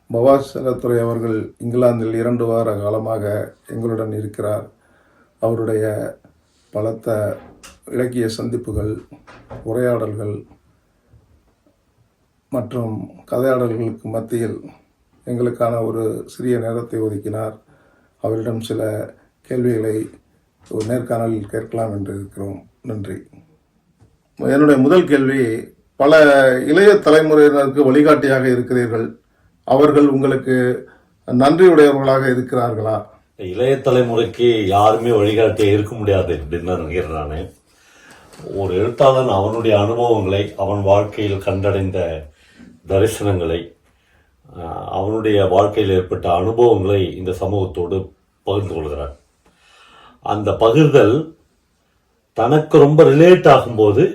பவாஸ் செல்லத்துறை அவர்கள் இங்கிலாந்தில் 2 வார காலமாக எங்களுடன் இருக்கிறார். அவருடைய பலத்த இலக்கிய சந்திப்புகள், உரையாடல்கள் மற்றும் கதையாடல்களுக்கு மத்தியில் எங்களுக்கான ஒரு சிறிய நேரத்தை ஒதுக்கினார். அவரிடம் சில கேள்விகளை ஒரு நேர்காணலில் கேட்கலாம் என்று இருக்கிறோம். நன்றி. என்னுடைய முதல் கேள்வி, பல இளைய தலைமுறையினருக்கு வழிகாட்டியாக இருக்கிறீர்கள். அவர்கள் உங்களுக்கு நன்றியுடையவர்களாக இருக்கிறார்களா? இளைய தலைமுறைக்கு யாருமே வழிகாட்டியாக இருக்க முடியாது அப்படின்னு தான் நினைக்கிறேன். நான் ஒரு எழுத்தாளன் அவனுடைய அனுபவங்களை, அவன் வாழ்க்கையில் கண்டடைந்த தரிசனங்களை, அவனுடைய வாழ்க்கையில் ஏற்பட்ட அனுபவங்களை இந்த சமூகத்தோடு பகிர்ந்து கொள்கிறான். அந்த பகிர்தல் தனக்கு ரொம்ப ரிலேட் ஆகும்போது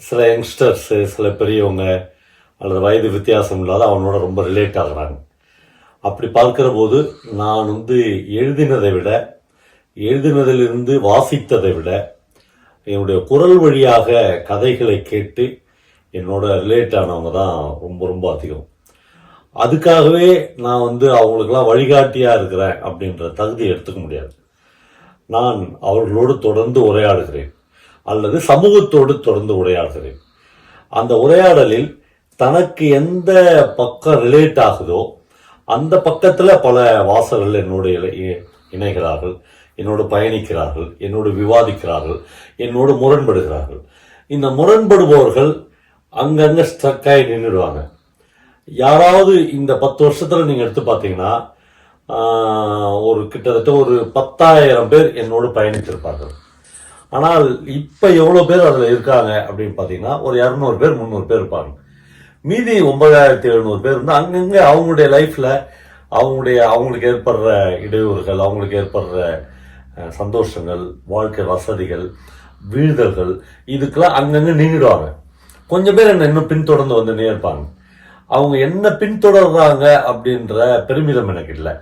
சில யங்ஸ்டர்ஸு, சில பெரியவங்க அல்லது வயது வித்தியாசம் இல்லாத அவனோட ரொம்ப ரிலேட் ஆகிறாங்க. அப்படி பார்க்கிற போது நான் எழுதினதை விட, எழுதினதிலிருந்து வாசித்ததை விட, என்னுடைய குரல் வழியாக கதைகளை கேட்டு என்னோட ரிலேட் ஆனவங்க தான் ரொம்ப ரொம்ப அதிகம். அதுக்காகவே நான் அவங்களுக்கெல்லாம் வழிகாட்டியாக இருக்கிறேன் அப்படின்ற தகுதியை எடுத்துக்க முடியாது. நான் அவர்களோடு தொடர்ந்து உரையாடுகிறேன் அல்லது சமூகத்தோடு தொடர்ந்து உரையாடுகிறேன். அந்த உரையாடலில் தனக்கு எந்த பக்கம் ரிலேட் ஆகுதோ அந்த பக்கத்தில் பல வாசகர்கள் என்னோடு இணைகிறார்கள், என்னோடு பயணிக்கிறார்கள், என்னோடு விவாதிக்கிறார்கள், என்னோடு முரண்படுகிறார்கள். இந்த முரண்படுபவர்கள் அங்கங்கே ஸ்ட்ரக்காகி நின்றுடுவாங்க. யாராவது இந்த 10 வருஷத்தில் நீங்கள் எடுத்து பார்த்தீங்கன்னா கிட்டத்தட்ட ஒரு 10,000 பேர் என்னோடு பயணித்திருப்பார்கள். ஆனால் இப்போ எவ்வளோ பேர் அதில் இருக்காங்க அப்படின்னு பார்த்தீங்கன்னா ஒரு 200 பேர் 300 பேர் இருப்பாங்க. மீதி 9,700 பேர் அங்கங்கே அவங்களுடைய லைஃப்பில் அவங்களுக்கு ஏற்படுற இடையூறுகள், அவங்களுக்கு ஏற்படுற சந்தோஷங்கள், வாழ்க்கை வசதிகள், வீழ்தல்கள், இதுக்கெல்லாம் அங்கங்கே நீங்கிடுவாங்க. கொஞ்சம் பேர் என்னை இன்னும் பின்தொடர்ந்து வந்துன்னே இருப்பாங்க. அவங்க என்ன பின்தொடர்றாங்க அப்படின்ற பெருமிதம் எனக்கு இல்லை.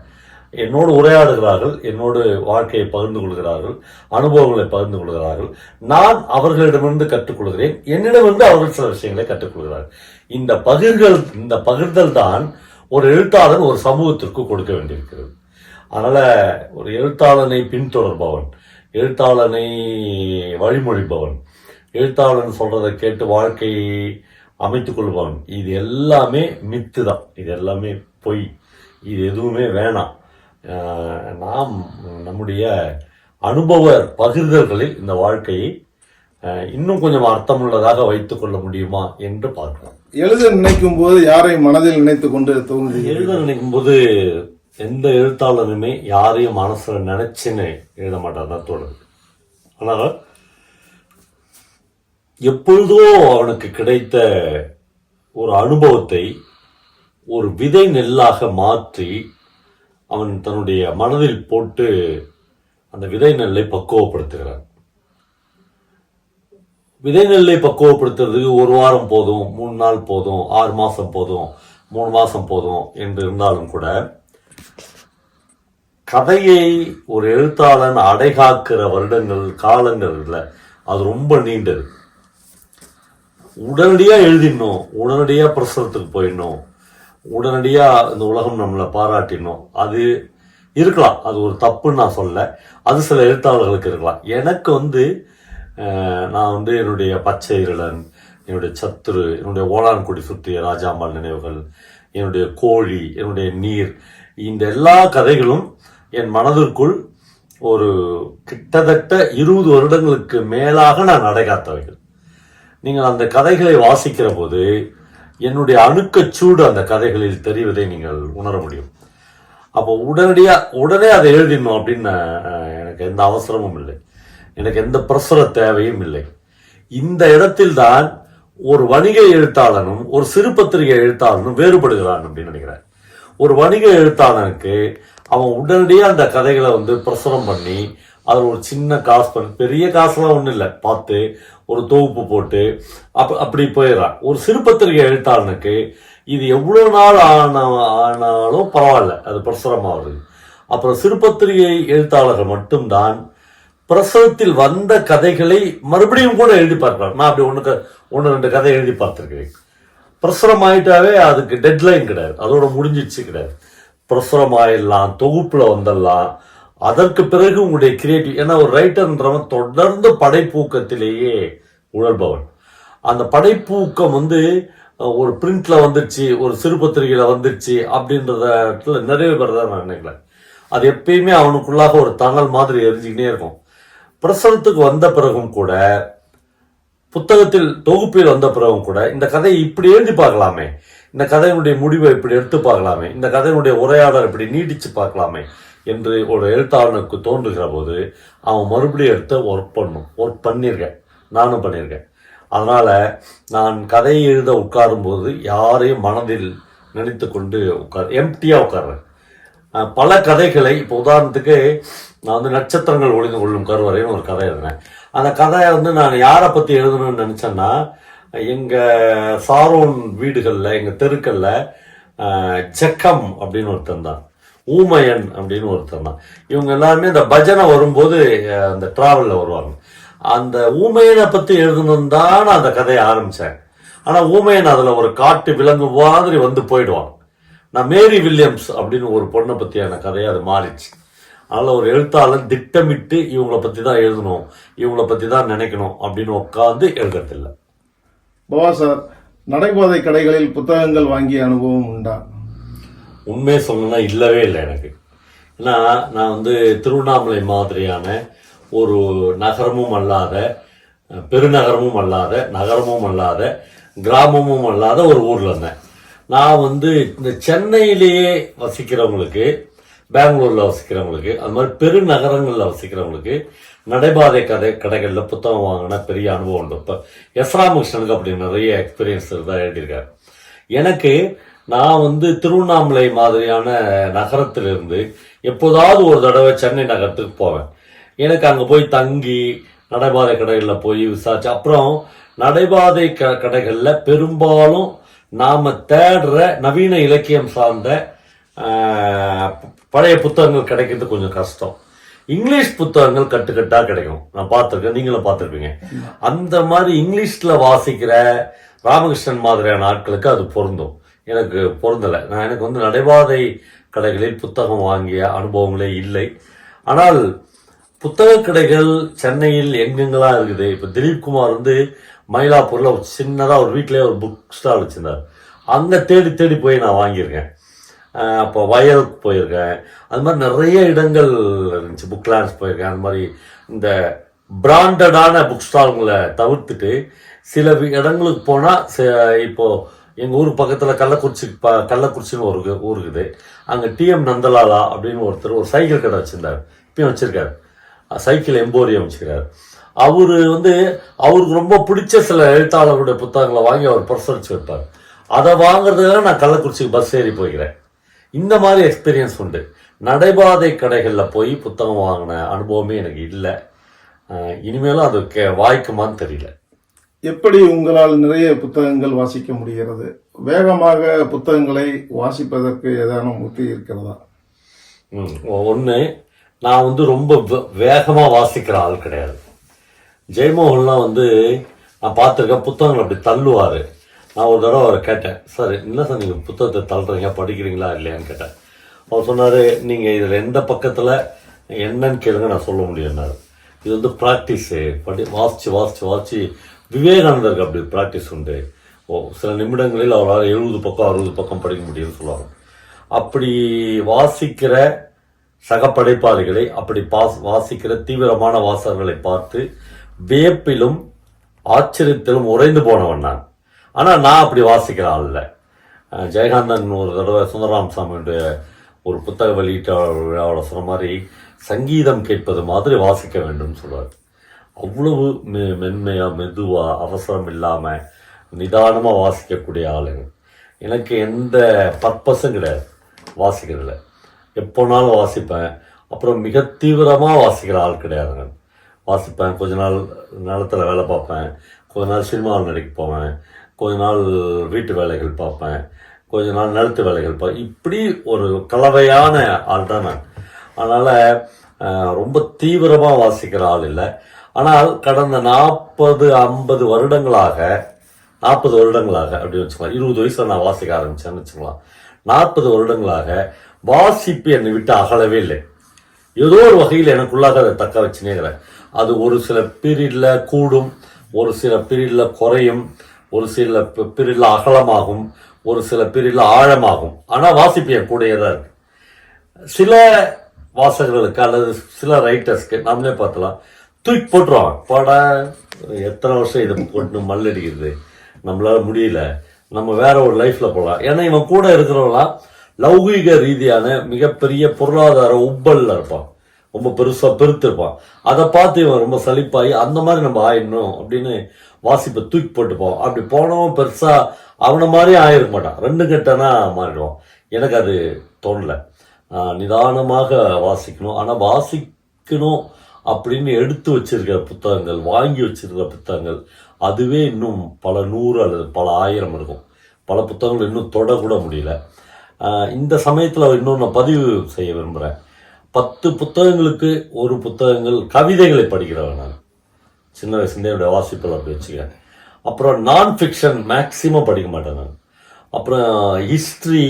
என்னோடு உரையாடுகிறார்கள், என்னோடு வாழ்க்கையை பகிர்ந்து கொள்கிறார்கள், அனுபவங்களை பகிர்ந்து கொள்கிறார்கள். நான் அவர்களிடமிருந்து கற்றுக்கொள்கிறேன், என்னிடமிருந்து அவர்கள் சில விஷயங்களை கற்றுக்கொள்கிறார்கள். இந்த பகிர்தல் தான் ஒரு எழுத்தாளர் ஒரு சமூகத்திற்கு கொடுக்க வேண்டியிருக்கிறது. அதனால ஒரு எழுத்தாளனை பின்தொடர்பவன், எழுத்தாளனை வழிமொழிபவன், எழுத்தாளன் சொல்றதை கேட்டு வாழ்க்கையை அமைத்துக் கொள்பவன், இது எல்லாமே மித்து தான், இது எல்லாமே பொய், இது எதுவுமே வேணாம். நாம் நம்முடைய அனுபவ பகிர்தல்களில் இந்த வாழ்க்கையை இன்னும் கொஞ்சம் அர்த்தமுள்ளதாக வைத்துக் கொள்ள முடியுமா என்று பார்க்கலாம். எழுத நினைக்கும் போது யாரை மனதில் நினைத்து கொண்டு தோன்றி? எழுத நினைக்கும் போது எந்த எழுத்தாளனுமே யாரையும் மனசுல நினைச்சுன்னு எழுத மாட்டாதான் தோணுது. ஆனால் எப்பொழுதோ அவனுக்கு கிடைத்த ஒரு அனுபவத்தை ஒரு விதை நெல்லாக மாற்றி அவன் தன்னுடைய மனதில் போட்டு அந்த விதை நெல்லை பக்குவப்படுத்துகிறான். விதை நெல்லை பக்குவப்படுத்துறதுக்கு 1 வாரம் போதும், 3 நாள் போதும், 6 மாசம் போதும், 3 மாசம் போதும் என்று இருந்தாலும் கூட கதையை ஒரு எழுத்தாளன் அடைகாக்கிற வருடங்கள், காலங்கள் இல்லை, அது ரொம்ப நீண்டது. உடனடியா எழுதிடணும், உடனடியா பிரசுரத்துக்கு போயிடணும், உடனடியா இந்த உலகம் நம்மளை பாராட்டிடணும், அது இருக்கலாம். அது ஒரு தப்புன்னு நான் சொல்ல, அது சில எழுத்தாளர்களுக்கு இருக்கலாம். எனக்கு நான் என்னுடைய பச்சை இருளன், என்னுடைய சத்துரு, என்னுடைய ஓலான்குடி சுற்றிய ராஜாம்பாள் நினைவுகள், என்னுடைய கோழி, என்னுடைய நீர், இந்த எல்லா கதைகளும் என் மனதிற்குள் ஒரு கிட்டத்தட்ட 20 வருடங்களுக்கு மேலாக நான் அடைகாத்தவைகள். நீங்கள் அந்த கதைகளை வாசிக்கிற போது என்னுடைய அணுக்கச்சூடு அந்த கதைகளில் தெரிவதை நீங்கள் உணர முடியும். அப்போ உடனே அதை எழுதிடணும் அப்படின்னு எனக்கு எந்த அவசரமும் இல்லை, எனக்கு எந்த பிரசுர தேவையும் இல்லை. இந்த இடத்தில் தான் ஒரு வணிக எழுத்தாளனும் ஒரு சிறு பத்திரிகை எழுத்தாளனும் வேறுபடுகிறான் அப்படின்னு நினைக்கிறேன். ஒரு வணிக எழுத்தாளனுக்கு அவன் உடனடியாக அந்த கதைகளை பிரசுரம் பண்ணி அதில் ஒரு சின்ன காசு பண்ணி, பெரிய காசுலாம் ஒன்றும் இல்லை, பார்த்து ஒரு தொகுப்பு போட்டு அப்படி போயிடறான். ஒரு சிறு பத்திரிகை எழுத்தாளனுக்கு இது எவ்வளோ நாள் ஆனாலும் பரவாயில்ல, அது பிரசுரமாகுது. அப்புறம் சிறு பத்திரிகை எழுத்தாளர்கள் மட்டும்தான் பிரசுரத்தில் வந்த கதைகளை மறுபடியும் கூட எழுதி பார்க்கலாம். நான் அப்படி ஒன்று 2 கதை எழுதி பார்த்துருக்கிறேன். பிரசுரம் ஆயிட்டாவே அதுக்கு டெட்லைன் கிடையாது, அதோட முடிஞ்சிடுச்சு கிடையாது. பிரசுரம் ஆயிடலாம், தொகுப்புல வந்துடலாம். அதற்கு பிறகு உங்களுடைய கிரியேட்டிவ், ஏன்னா ஒரு ரைட்டர்ன்றவன் தொடர்ந்து படைப்பூக்கத்திலேயே உழல்பவன். அந்த படைப்பூக்கம் வந்து ஒரு பிரிண்ட்ல வந்துருச்சு, ஒரு சிறுபத்திரிகையில வந்துருச்சு அப்படின்றத நிறைய பேர் தான் நான் நினைக்கல. அது எப்பயுமே அவனுக்குள்ளாக ஒரு தணல் மாதிரி எரிஞ்சுக்கிட்டே இருக்கும். பிரசுரத்துக்கு வந்த பிறகும் கூட, புத்தகத்தில் தொகுப்பில் வந்த பிறகும் கூட, இந்த கதையை இப்படி எழுதி பார்க்கலாமே, இந்த கதையினுடைய முடிவை இப்படி எடுத்து பார்க்கலாமே, இந்த கதையினுடைய உரையாடல் இப்படி நீட்டிச்சு பார்க்கலாமே என்று ஒரு எழுத்தாளனுக்கு தோன்றுகிற போது அவன் மறுபடியும் எடுத்து ஒர்க் பண்ணியிருக்கேன், நானும் பண்ணியிருக்கேன். அதனால நான் கதையை எழுத உட்காரும் போது யாரையும் மனதில் நினைத்து கொண்டு எம்டியா உட்கார்றேன். பல கதைகளை, இப்போ உதாரணத்துக்கு நான் வந்து நட்சத்திரங்கள் ஒளிந்து கொள்ளும் கருவறைன்னு ஒரு கதை எழுதினேன். அந்த கதையை வந்து நான் யாரை பற்றி எழுதணும்னு நினச்சேன்னா, எங்கள் சாரோன் வீடுகளில், எங்கள் தெருக்களில் ஜக்கம் அப்படின்னு ஒருத்தன் தான், ஊமையன் அப்படின்னு ஒருத்தன் தான். இவங்க எல்லாருமே இந்த பஜனை வரும்போது அந்த டிராவலில் வருவாங்க. அந்த ஊமையனை பற்றி எழுதணும் தான் அந்த கதையை ஆரம்பித்தேன். ஆனால் ஊமையன் அதில் ஒரு காட்டு விலங்கு மாதிரி வந்து போயிடுவான். நான் மேரி வில்லியம்ஸ் அப்படின்னு ஒரு பொண்ணை பற்றியான கதையை அது மாறிச்சு. அதனால் ஒரு எழுத்தாளன் திட்டமிட்டு இவங்களை பற்றி தான் எழுதணும், இவங்களை பற்றி தான் நினைக்கணும் அப்படின்னு உட்காந்து எழுதுறதில்லை. பவா சார், நடைபாதை கடைகளில் புத்தகங்கள் வாங்கிய அனுபவம் உண்டா? உண்மையை சொல்லணும்னா இல்லவே இல்லை எனக்கு. ஏன்னா நான் வந்து திருவண்ணாமலை மாதிரியான ஒரு நகரமும் அல்லாத, பெருநகரமும் அல்லாத, நகரமும் அல்லாத, கிராமமும் அல்லாத ஒரு ஊரில் இருந்தேன். நான் வந்து இந்த சென்னையிலேயே வசிக்கிறவங்களுக்கு, பெங்களூரில் வசிக்கிறவங்களுக்கு, அது மாதிரி பெருநகரங்களில் வசிக்கிறவங்களுக்கு நடைபாதை கடைகளில் புத்தகம் வாங்கின பெரிய அனுபவம் உண்டு. இப்போ எஸ் ராமகிருஷ்ணனுக்கு அப்படி நிறைய எக்ஸ்பீரியன்ஸ் தான் எழுதியிருக்காரு. எனக்கு நான் வந்து திருவண்ணாமலை மாதிரியான நகரத்திலிருந்து எப்போதாவது ஒரு தடவை சென்னை நகரத்துக்கு போவேன். எனக்கு அங்கே போய் தங்கி நடைபாதை கடைகளில் போய் விசாரிச்சு, அப்புறம் நடைபாதை கடைகளில் பெரும்பாலும் நாம் தேடுற நவீன இலக்கியம் சார்ந்த பழைய புத்தகங்கள் கிடைக்கிறது கொஞ்சம் கஷ்டம். இங்கிலீஷ் புத்தகங்கள் கட்டுக்கட்டாக கிடைக்கும், நான் பார்த்துருக்கேன், நீங்களும் பார்த்துருப்பீங்க. அந்த மாதிரி இங்கிலீஷில் வாசிக்கிற ராமகிருஷ்ணன் மாதிரியான ஆட்களுக்கு அது பொருந்தும். எனக்கு பொருந்தலை. எனக்கு வந்து நடைபாதை கடைகளில் புத்தகம் வாங்கிய அனுபவங்களே இல்லை. ஆனால் புத்தக கடைகள் சென்னையில் எங்கெங்கெல்லாம் இருக்குது. இப்போ திலீப் குமார் வந்து மயிலாப்பூரில் சின்னதாக ஒரு வீட்டிலே ஒரு புக் ஸ்டால் வச்சுருந்தார். அங்கே தேடி தேடி போய் நான் வாங்கியிருக்கேன். அப்போ வயலுக்கு போயிருக்கேன். அது மாதிரி நிறைய இடங்கள் இருந்துச்சு. புக் லேண்ட்ஸ் போயிருக்கேன். அது மாதிரி இந்த பிராண்டடான புக் ஸ்டால்களை தவிர்த்துட்டு சில இடங்களுக்கு போனால், இப்போது எங்கள் ஊர் பக்கத்தில் கள்ளக்குறிச்சின்னு ஒரு ஊர் இருக்குது. அங்கே டிஎம் நந்தலாலா அப்படின்னு ஒருத்தர் ஒரு சைக்கிள் கடை வச்சுருந்தார், இப்பயும் வச்சுருக்காரு. சைக்கிள் எம்போரியம் வச்சுக்கிறார். அவருக்கு ரொம்ப பிடிச்ச சில எழுத்தாளர்களுடைய புத்தகங்களை வாங்கி அவர் பிரசுரிச்சு வைப்பார். அதை வாங்குறதுக்காக நான் கள்ளக்குறிச்சிக்கு பஸ் ஏறி போய்க்கிறேன். இந்த மாதிரி எக்ஸ்பீரியன்ஸ் உண்டு. நடைபாதை கடைகளில் போய் புத்தகம் வாங்கின அனுபவமே எனக்கு இல்லை. இனிமேலும் அது வாய்க்குமான்னு தெரியல. எப்படி உங்களால் நிறைய புத்தகங்கள் வாசிக்க முடிகிறது? வேகமாக புத்தகங்களை வாசிப்பதற்கு ஏதானும் உத்தி இருக்கிறதா? ஒன்று, நான் வந்து ரொம்ப வேகமாக வாசிக்கிற ஆள் கிடையாது. ஜெயமோகன்லாம் வந்து நான் பார்த்துருக்கேன், புத்தகங்கள் அப்படி தள்ளுவார். நான் ஒரு தடவை அவரை கேட்டேன், சார் என்ன சார் நீங்கள் புத்தகத்தை தள்ளுறீங்க, படிக்கிறீங்களா இல்லையான்னு கேட்டேன். அவர் சொன்னார், நீங்கள் இதில் எந்த பக்கத்தில் என்னன்னு கேளுங்க, நான் சொல்ல முடியும்னாரு. இது வந்து ப்ராக்டிஸு, வாசித்து விவேகானந்தருக்கு அப்படி ப்ராக்டிஸ் உண்டு. சில நிமிடங்களில் அவரால் 70 பக்கம் 60 பக்கம் படிக்க முடியும்னு சொல்லுவாங்க. அப்படி வாசிக்கிற சக படைப்பாளிகளை, அப்படி வாசிக்கிற தீவிரமான வாசகர்களை பார்த்து வியப்பிலும் ஆச்சரியத்திலும் உறைந்து போனவன் நான். ஆனால் நான் அப்படி வாசிக்கிற ஆள் இல்லை. ஜெயகாந்தன் ஒரு தடவை சுந்தரராமசாமியுடைய ஒரு புத்தக வெளியீட்டு விழாவில் சொன்ன மாதிரி, சங்கீதம் கேட்பது மாதிரி வாசிக்க வேண்டும் சொல்லுவார். அவ்வளவு மென்மையாக, மெதுவாக, அவசரம் இல்லாமல் நிதானமாக வாசிக்கக்கூடிய ஆளுங்க. எனக்கு எந்த பர்பஸும் கிடையாது வாசிக்கிறதுல. எப்போனாலும் வாசிப்பேன். அப்புறம் மிக தீவிரமாக வாசிக்கிற ஆள் கிடையாதுங்க. வாசிப்பேன், கொஞ்ச நாள் நிலத்தில் வேலை பார்ப்பேன், கொஞ்ச நாள் சினிமாவில் நடிக்க போவேன், கொஞ்ச நாள் வீட்டு வேலைகள் பார்ப்பேன், கொஞ்ச நாள் நிலத்து வேலைகள் பார்ப்பேன். இப்படி ஒரு கலவையான ஆள் தான் நான். அதனால் ரொம்ப தீவிரமாக வாசிக்கிற ஆள் இல்லை. ஆனால் கடந்த 40-50 வருடங்களாக 40 வருடங்களாக அப்படி வச்சுக்கலாம். 20 வயசுல நான் வாசிக்க ஆரம்பிச்சேன்னு வச்சுக்கலாம். 40 வருடங்களாக வாசிப்பு என்னை விட்டு அகலவே இல்லை. ஏதோ ஒரு வகையில் எனக்குள்ளாக அதை தக்க வச்சுனேங்கிறேன். அது ஒரு சில பீரியட்ல கூடும், ஒரு சில பீரியட்ல குறையும், ஒரு சில பீரியட்ல அகலமாகும், ஒரு சில பீரியட்ல ஆழமாகும். ஆனா வாசிப்பு என் கூடயே தான் இருக்கு. சில வாசகர்களுக்கு அல்லது சில ரைட்டர்ஸ்க்கு நம்மளே பார்த்தலாம், தூக்கி போட்டுருவாங்க. பாடா எத்தனை வருஷம் இதை போட்டு மல்லடிக்கிறது, நம்மளால முடியல, நம்ம வேற ஒரு லைஃப்ல போகலாம். ஏன்னா இவன் கூட இருக்கிறவங்களாம் லௌகீக ரீதியான மிகப்பெரிய பொருளாதார உப்பல்ல இருப்பான், ரொம்ப பெருசா பெருத்திருப்பான். அதை பார்த்து இவன் ரொம்ப சலிப்பாகி அந்த மாதிரி நம்ம ஆயிடணும் அப்படின்னு வாசிப்பை தூக்கி போட்டுப்போம். அப்படி போனவன் பெருசா அவனை மாதிரியே ஆயிருக்க மாட்டான், 2 கட்டனா மாறிடுவான். எனக்கு அது தோணல. நிதானமாக வாசிக்கணும். ஆனா வாசிக்கணும் அப்படின்னு எடுத்து வச்சிருக்கிற புத்தகங்கள், வாங்கி வச்சிருக்கிற புத்தகங்கள், அதுவே இன்னும் பல 100 அல்லது பல 1000 இருக்கும். பல புத்தகங்கள் இன்னும் தொடக்கூட முடியல. இந்த சமயத்தில் இன்னும் நான் பதிவு செய்ய விரும்புகிறேன். 10 புத்தகங்களுக்கு ஒரு புத்தகங்கள் கவிதைகளை படிக்கிறவன் நான். சின்ன வயசுலேயே என்னுடைய வாசிப்பில் அப்படி வச்சுக்கிறேன். அப்புறம் நான் ஃபிக்ஷன் மேக்சிமம் படிக்க மாட்டேன் நான். அப்புறம் ஹிஸ்ட்ரி,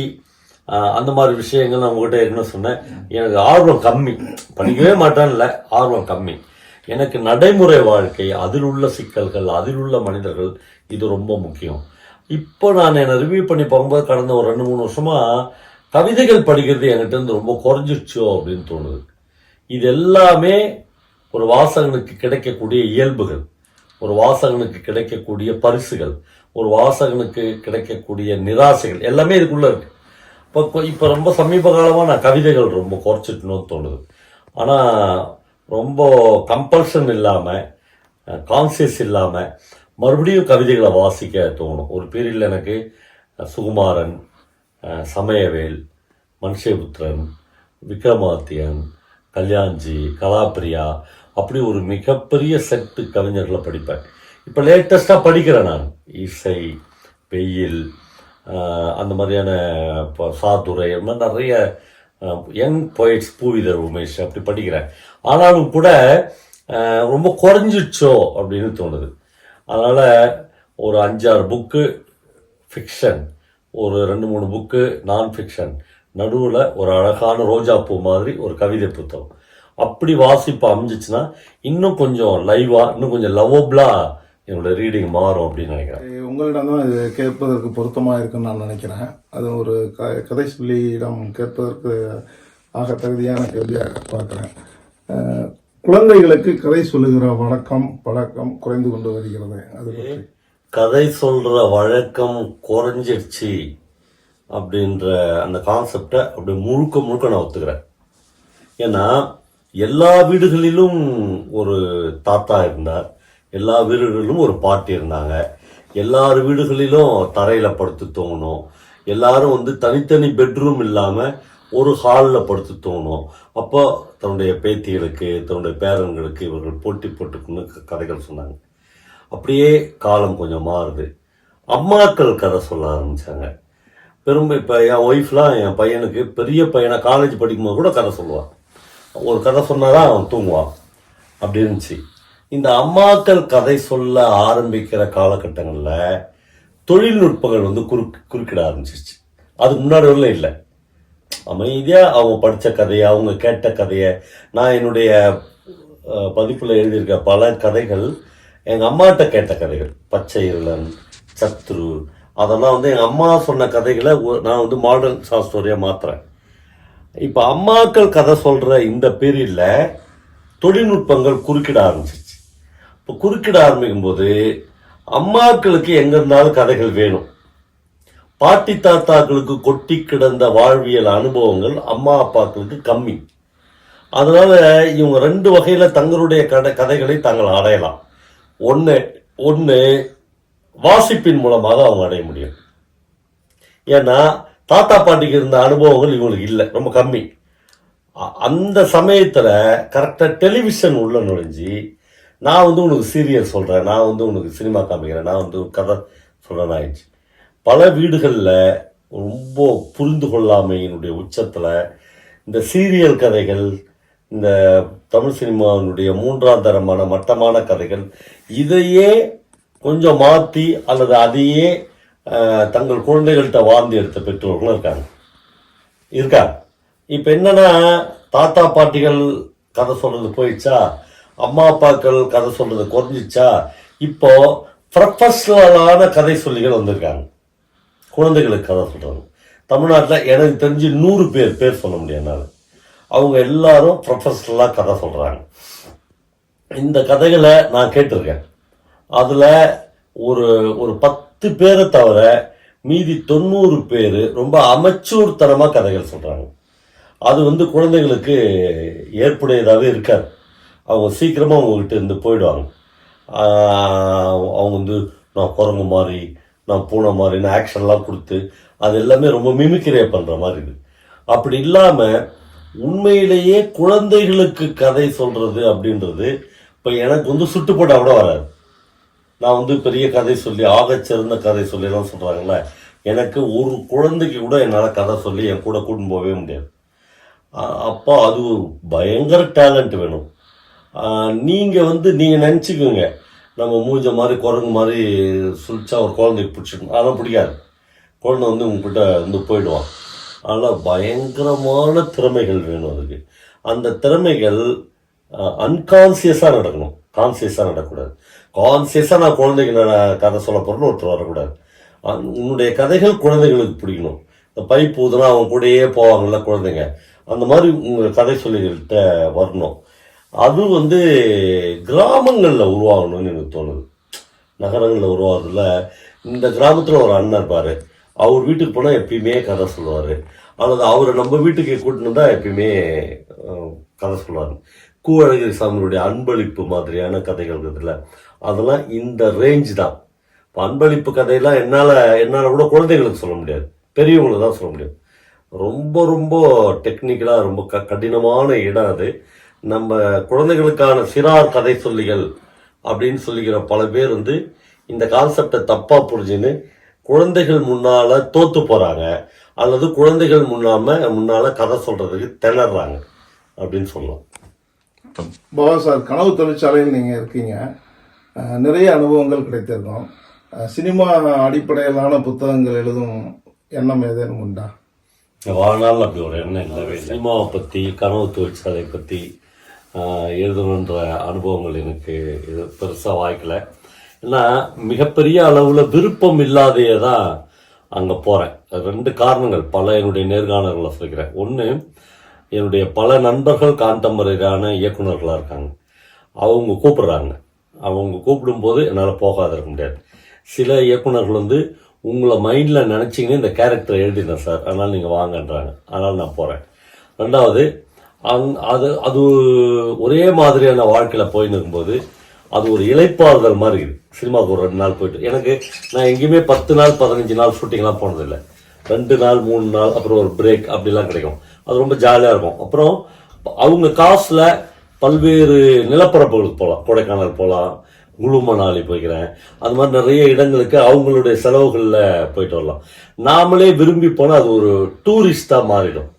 அந்த மாதிரி விஷயங்கள் நான் உங்ககிட்ட என்ன சொன்னேன், எனக்கு ஆர்வம் கம்மி. படிக்கவே மாட்டேன்ல, ஆர்வம் கம்மி. எனக்கு நடைமுறை வாழ்க்கை, அதில் உள்ள சிக்கல்கள், அதில் உள்ள மனிதர்கள், இது ரொம்ப முக்கியம். இப்போ நான் என்னை ரிவ்யூ பண்ணி போகும்போது கடந்த ஒரு 2-3 வருஷமா கவிதைகள் படிக்கிறது என்கிட்ட இருந்து ரொம்ப குறைஞ்சிருச்சோ அப்படின்னு தோணுது. இது எல்லாமே ஒரு வாசகனுக்கு கிடைக்கக்கூடிய இயல்புகள், ஒரு வாசகனுக்கு கிடைக்கக்கூடிய பரிசுகள், ஒரு வாசகனுக்கு கிடைக்கக்கூடிய நிராசைகள் எல்லாமே இதுக்குள்ள இருக்கு. இப்போ ரொம்ப சமீப காலமாக நான் கவிதைகள் ரொம்ப குறைச்சிட்டணும்னு தோணுது. ஆனால் ரொம்ப கம்பல்ஷன் இல்லாமல், கான்சியஸ் இல்லாமல் மறுபடியும் கவிதைகளை வாசிக்க தோணும். ஒரு பீரியடில் எனக்கு சுகுமாரன், சமயவேல், மனுஷபுத்திரன், விக்ரமாதித்யன், கல்யாண்ஜி, கலாப்பிரியா, அப்படி ஒரு மிகப்பெரிய செட்டு கவிஞர்களை படிப்பேன். இப்போ லேட்டஸ்டாக படிக்கிறேன் நான். இசை, வெயில், அந்த மாதிரியான சாதுரை, அந்த மாதிரி நிறைய யங் போயிட்ஸ், பூவிதர் உமேஷ், அப்படி படிக்கிறேன். ஆனாலும் கூட ரொம்ப குறைஞ்சிச்சோ அப்படின்னு தோணுது. அதனால் ஒரு 5-6 புக்கு ஃபிக்ஷன், ஒரு 2-3 புக்கு நான் ஃபிக்ஷன், நடுவில் ஒரு அழகான ரோஜா பூ மாதிரி ஒரு கவிதை புத்தகம், அப்படி வாசிப்பு அமைஞ்சிச்சுன்னா இன்னும் கொஞ்சம் லைவாக, இன்னும் கொஞ்சம் லவபிளாக என்னோட ரீடிங் மாறும் அப்படின்னு நினைக்கிறேன். உங்களிடம் தான் இது கேட்பதற்கு பொருத்தமாக இருக்குன்னு நான் நினைக்கிறேன். அது ஒரு கதை சொல்லியிடம் கேட்பதற்கு ஆக தகுதியான கேள்வியாக பார்க்குறேன். குழந்தைகளுக்கு கதை சொல்லுகிற பழக்கம் குறைந்து கொண்டு வருகிறது. அது பற்றி கதை சொல்கிற வழக்கம் குறைஞ்சிடுச்சு அப்படின்ற அந்த கான்செப்டை அப்படி முழுக்க நான் ஒத்துக்கிறேன். ஏன்னா எல்லா வீடுகளிலும் ஒரு தாத்தா இருந்தார், எல்லா வீடுகளிலும் ஒரு பாட்டி இருந்தாங்க, எல்லார் வீடுகளிலும் தரையில் படுத்து தூங்கணும், எல்லாரும் தனித்தனி பெட்ரூம் இல்லாமல் ஒரு ஹாலில் படுத்து தூங்கணும். அப்போ தன்னுடைய பேத்திகளுக்கு, தன்னுடைய பேரன்களுக்கு இவர்கள் போட்டி போட்டுக்குன்னு கதைகள் சொன்னாங்க. அப்படியே காலம் கொஞ்சம் மாறுது. அம்மாக்கள் கதை சொல்ல ஆரம்பித்தாங்க. இப்போ என் ஒய்ஃப்லாம் என் பையனுக்கு, பெரிய பையனை காலேஜ் படிக்கும்போது கூட கதை சொல்லுவான். ஒரு கதை சொன்னாதான் அவன் தூங்குவான். அப்படி இருந்துச்சு. இந்த அம்மாக்கள் கதை சொல்ல ஆரம்பிக்கிற காலகட்டங்களில் தொழில்நுட்பங்கள் குறுக்கிட ஆரம்பிச்சிருச்சு. அதுக்கு முன்னாடி வரலாம் இல்லை. அமைதியாக அவங்க படித்த கதையை, அவங்க கேட்ட கதையை, நான் என்னுடைய பதிப்பில் எழுதியிருக்க பல கதைகள் எங்கள் அம்மாட்ட கேட்ட கதைகள். பச்சை இருளன், சத்ரு, அதெல்லாம் எங்கள் அம்மா சொன்ன கதைகளை நான் மாடர்ன் ஷார்ட் ஸ்டோரியாக மாற்றுறேன். இப்போ அம்மாக்கள் கதை சொல்கிற இந்த பீரியடில் தொழில்நுட்பங்கள் குறுக்கிட ஆரம்பிச்சிச்சு. இப்போ குறுக்கிட ஆரம்பிக்கும் போது அம்மாக்களுக்கு எங்கே இருந்தாலும் கதைகள் வேணும். பாட்டி தாத்தாக்களுக்கு கொட்டி கிடந்த வாழ்வியல் அனுபவங்கள் அம்மா அப்பாக்களுக்கு கம்மி. அதனால இவங்க 2 வகையில் தங்களுடைய கதைகளை தாங்கள் அடையலாம். ஒன்று வாசிப்பின் மூலமாக அவங்க அடைய முடியும். ஏன்னா தாத்தா பாட்டிக்கு இருந்த அனுபவங்கள் இவங்களுக்கு இல்லை, ரொம்ப கம்மி. அந்த சமயத்தில் கரெக்டாக டெலிவிஷன் உள்ள நுழைஞ்சி, நான் உனக்கு சீரியல் சொல்கிறேன், நான் உனக்கு சினிமா காமிக்கிறேன், நான் கதை சொல்கிறேன் ஆயிடுச்சு. பல வீடுகளில் ரொம்ப புரிந்து கொள்ளாமையினுடைய உச்சத்தில் இந்த சீரியல் கதைகள், இந்த தமிழ் சினிமாவினுடைய 3ஆம் தரமான மட்டமான கதைகள், இதையே கொஞ்சம் மாற்றி அல்லது அதையே தங்கள் குழந்தைகள்கிட்ட வாழ்ந்து எடுத்த பெற்றோர்களும் இருக்காங்க. இப்போ என்னன்னா, தாத்தா பாட்டிகள் கதை சொல்றது போயிடுச்சா, அம்மா அப்பாக்கள் கதை சொல்றது குறைஞ்சிச்சா, இப்போ ப்ரொஃபஷனலான கதை சொல்லிகள் வந்திருக்காங்க, குழந்தைகளுக்கு கதை சொல்றாங்க. தமிழ்நாட்டில் எனக்கு தெரிஞ்சு 100 பேர் சொல்ல முடியும் என்னால். அவங்க எல்லாரும் ப்ரொஃபஷனலாக கதை சொல்றாங்க. இந்த கதைகளை நான் கேட்டிருக்கேன். அதில் ஒரு 10 பேரை தவிர மீதி 90 பேர் ரொம்ப அமைச்சூர்த்தனமாக கதைகள் சொல்கிறாங்க. அது குழந்தைகளுக்கு ஏற்புடையதாகவே இருக்காது. அவங்க சீக்கிரமாக அவங்ககிட்ட இருந்து போயிடுவாங்க. அவங்க நான் குரங்கு மாதிரி, நான் பூனை மாதிரி, நான் ஆக்ஷன்லாம் கொடுத்து அது எல்லாமே ரொம்ப மிமிக்ரே பண்ணுற மாதிரி இருக்குது. அப்படி இல்லாமல் உண்மையிலேயே குழந்தைகளுக்கு கதை சொல்கிறது அப்படின்றது இப்போ எனக்கு சுட்டு போட்டால் கூட வராது. நான் பெரிய கதை சொல்லி, ஆகச்சிறந்த கதை சொல்லிலாம் சொல்கிறாங்கல்ல, எனக்கு ஒரு குழந்தைக்கு கூட என்னால் கதை சொல்லி என் கூட கூட்டின்னு போகவே முடியாது. அப்போ அது பயங்கர டேலண்ட் வேணும். நீங்கள் நீங்கள் நினச்சிக்கோங்க, நம்ம மூஞ்ச மாதிரி குரங்கு மாதிரி சுழிச்சா ஒரு குழந்தைக்கு பிடிச்சிக்கணும், அதெல்லாம் பிடிக்காது. குழந்தை உங்ககிட்ட போயிடுவான். அதனால் பயங்கரமான திறமைகள் வேணும் அதுக்கு. அந்த திறமைகள் அன்கான்சியஸாக நடக்கணும், கான்சியஸாக நடக்கக்கூடாது. கான்சியஸாக நான் குழந்தைக்கு நான் கதை சொல்ல போகிறேன்னு ஒருத்தர் வரக்கூடாது. உன்னுடைய கதைகள் குழந்தைகளுக்கு பிடிக்கணும். இந்த பைப் ஊதுனா அவங்க கூடயே போவாங்கள்ல குழந்தைங்க, அந்த மாதிரி உங்கள் கதை சொல்லிகள்கிட்ட வரணும். அது கிராமங்களில் உருவாகணும்னு எனக்கு தோணுது. நகரங்களில் உருவாகிறதுல இந்த கிராமத்தில் ஒரு அண்ணன் இருப்பார், அவர் வீட்டுக்கு போனால் எப்பயுமே கதை சொல்லுவார். அல்லது அவரை நம்ம வீட்டுக்கு கூட்டின்னு தான் எப்பயுமே கதை சொல்லுவார். கூழகிரி சாமியுடைய அன்பளிப்பு மாதிரியான கதைகள் இருக்குதுல்ல, அதெல்லாம் இந்த ரேஞ்ச் தான். இப்போ அன்பளிப்பு கதையெல்லாம் என்னால் கூட குழந்தைகளுக்கு சொல்ல முடியாது, பெரியவங்களுக்கு தான் சொல்ல முடியும். ரொம்ப ரொம்ப டெக்னிக்கலாக ரொம்ப கடினமான இடம் அது. நம்ம குழந்தைகளுக்கான சிறார் கதை சொல்லிகள் அப்படின்னு சொல்லிக்கிற பல பேர் இந்த கான்செப்டை தப்பாக புரிஞ்சுன்னு குழந்தைகள் முன்னால் தோற்று போகிறாங்க, அல்லது குழந்தைகள் முன்னால் கதை சொல்கிறதுக்கு திணறாங்க அப்படின்னு சொல்லலாம். பாபா சார், கனவு தொழிற்சாலையில் நீங்கள் இருக்கீங்க, நிறைய அனுபவங்கள் கிடைத்திருக்கோம். சினிமா அடிப்படையிலான புத்தகங்கள் எழுதும் எண்ணம் ஏதேனும் உண்டா? வாழ்நாள் அப்படி ஒரு எண்ணம் இல்லவே. சினிமாவை பற்றி, கனவு தொழிற்சாலை பற்றி எழுதணுன்ற அனுபவங்கள் எனக்கு இது பெருசாக வாய்க்கலை. ஏன்னா மிகப்பெரிய அளவில் விருப்பம் இல்லாதையே தான் அங்கே போகிறேன். 2 காரணங்கள் பல என்னுடைய நேர்காணல்களை சொல்லிக்கிறேன். ஒன்று, என்னுடைய பல நண்பர்கள் கான்டெம்பரரியான இயக்குநர்களாக இருக்காங்க, அவங்க கூப்பிடுறாங்க. அவங்க கூப்பிடும்போது என்னால் போகாத இருக்க முடியாது. சில இயக்குநர்கள் உங்களை மைண்டில் நினச்சிங்கன்னு இந்த கேரக்டரை எழுதினேன் சார், அதனால் நீங்கள் வாங்கன்றாங்க, அதனால் நான் போகிறேன். 2வது, அது ஒரே மாதிரியான வாழ்க்கையில் போயின்னு இருக்கும்போது அது ஒரு இளைப்பாறுதல் மாதிரி இருக்குது. சினிமாவுக்கு ஒரு 2 நாள் போயிட்டு, நான் எங்கேயுமே 10 நாள் 15 நாள் ஷூட்டிங்லாம் போனதில்லை. 2 நாள் 3 நாள் அப்புறம் ஒரு பிரேக் அப்படிலாம் கிடைக்கும். அது ரொம்ப ஜாலியாக இருக்கும். அப்புறம் அவங்க காசில் பல்வேறு நிலப்பரப்புகளுக்கு போகலாம், கொடைக்கானல் போகலாம், குழு மணாலி போய்க்கிறேன், அது மாதிரி நிறைய இடங்களுக்கு அவங்களுடைய செலவுகளில் போயிட்டு வரலாம். நாமளே விரும்பி போனால் அது ஒரு டூரிஸ்டாக மாறிடும்.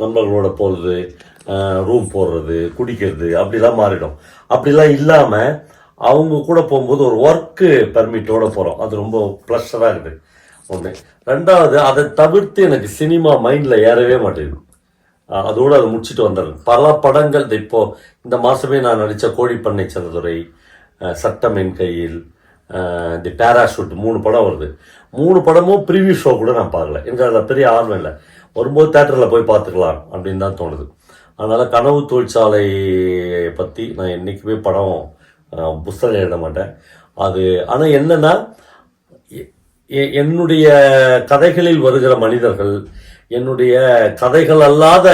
நண்பர்களோட போகிறது, ரூம் போடுறது, குடிக்கிறது அப்படிலாம் மாறிடும். அப்படிலாம் இல்லாமல் அவங்க கூட போகும்போது ஒரு ஒர்க்கு பெர்மிட்டோடு போகிறோம், அது ரொம்ப ப்ளஷராக இருக்குது. ஒன்று. 2வது, அதை தவிர்த்து எனக்கு சினிமா மைண்டில் ஏறவே மாட்டேங்குது. அதோடு அதை முடிச்சுட்டு வந்துடுறேன். பல படங்கள் இப்போது இந்த மாதமே நான் நடித்த கோழிப்பண்ணை சந்திரதுரை, சட்டம் என் கையில், தி பேராஷூட் 3 படம் வருது. 3 படமும் ப்ரீவியூ ஷோ கூட நான் பார்க்கல. எனக்கு அதில் பெரிய ஆர்வம் இல்லை. வரும்போது தேட்டரில் போய் பார்த்துக்கலாம் அப்படின்னு தான் தோணுது. அதனால் கனவு தொழிற்சாலை பற்றி நான் என்றைக்குமே படம் புஸ்தகம் எழுத மாட்டேன். அது ஆனால் என்னென்னா, என்னுடைய கதைகளில் வருகிற மனிதர்கள், என்னுடைய கதைகள் அல்லாத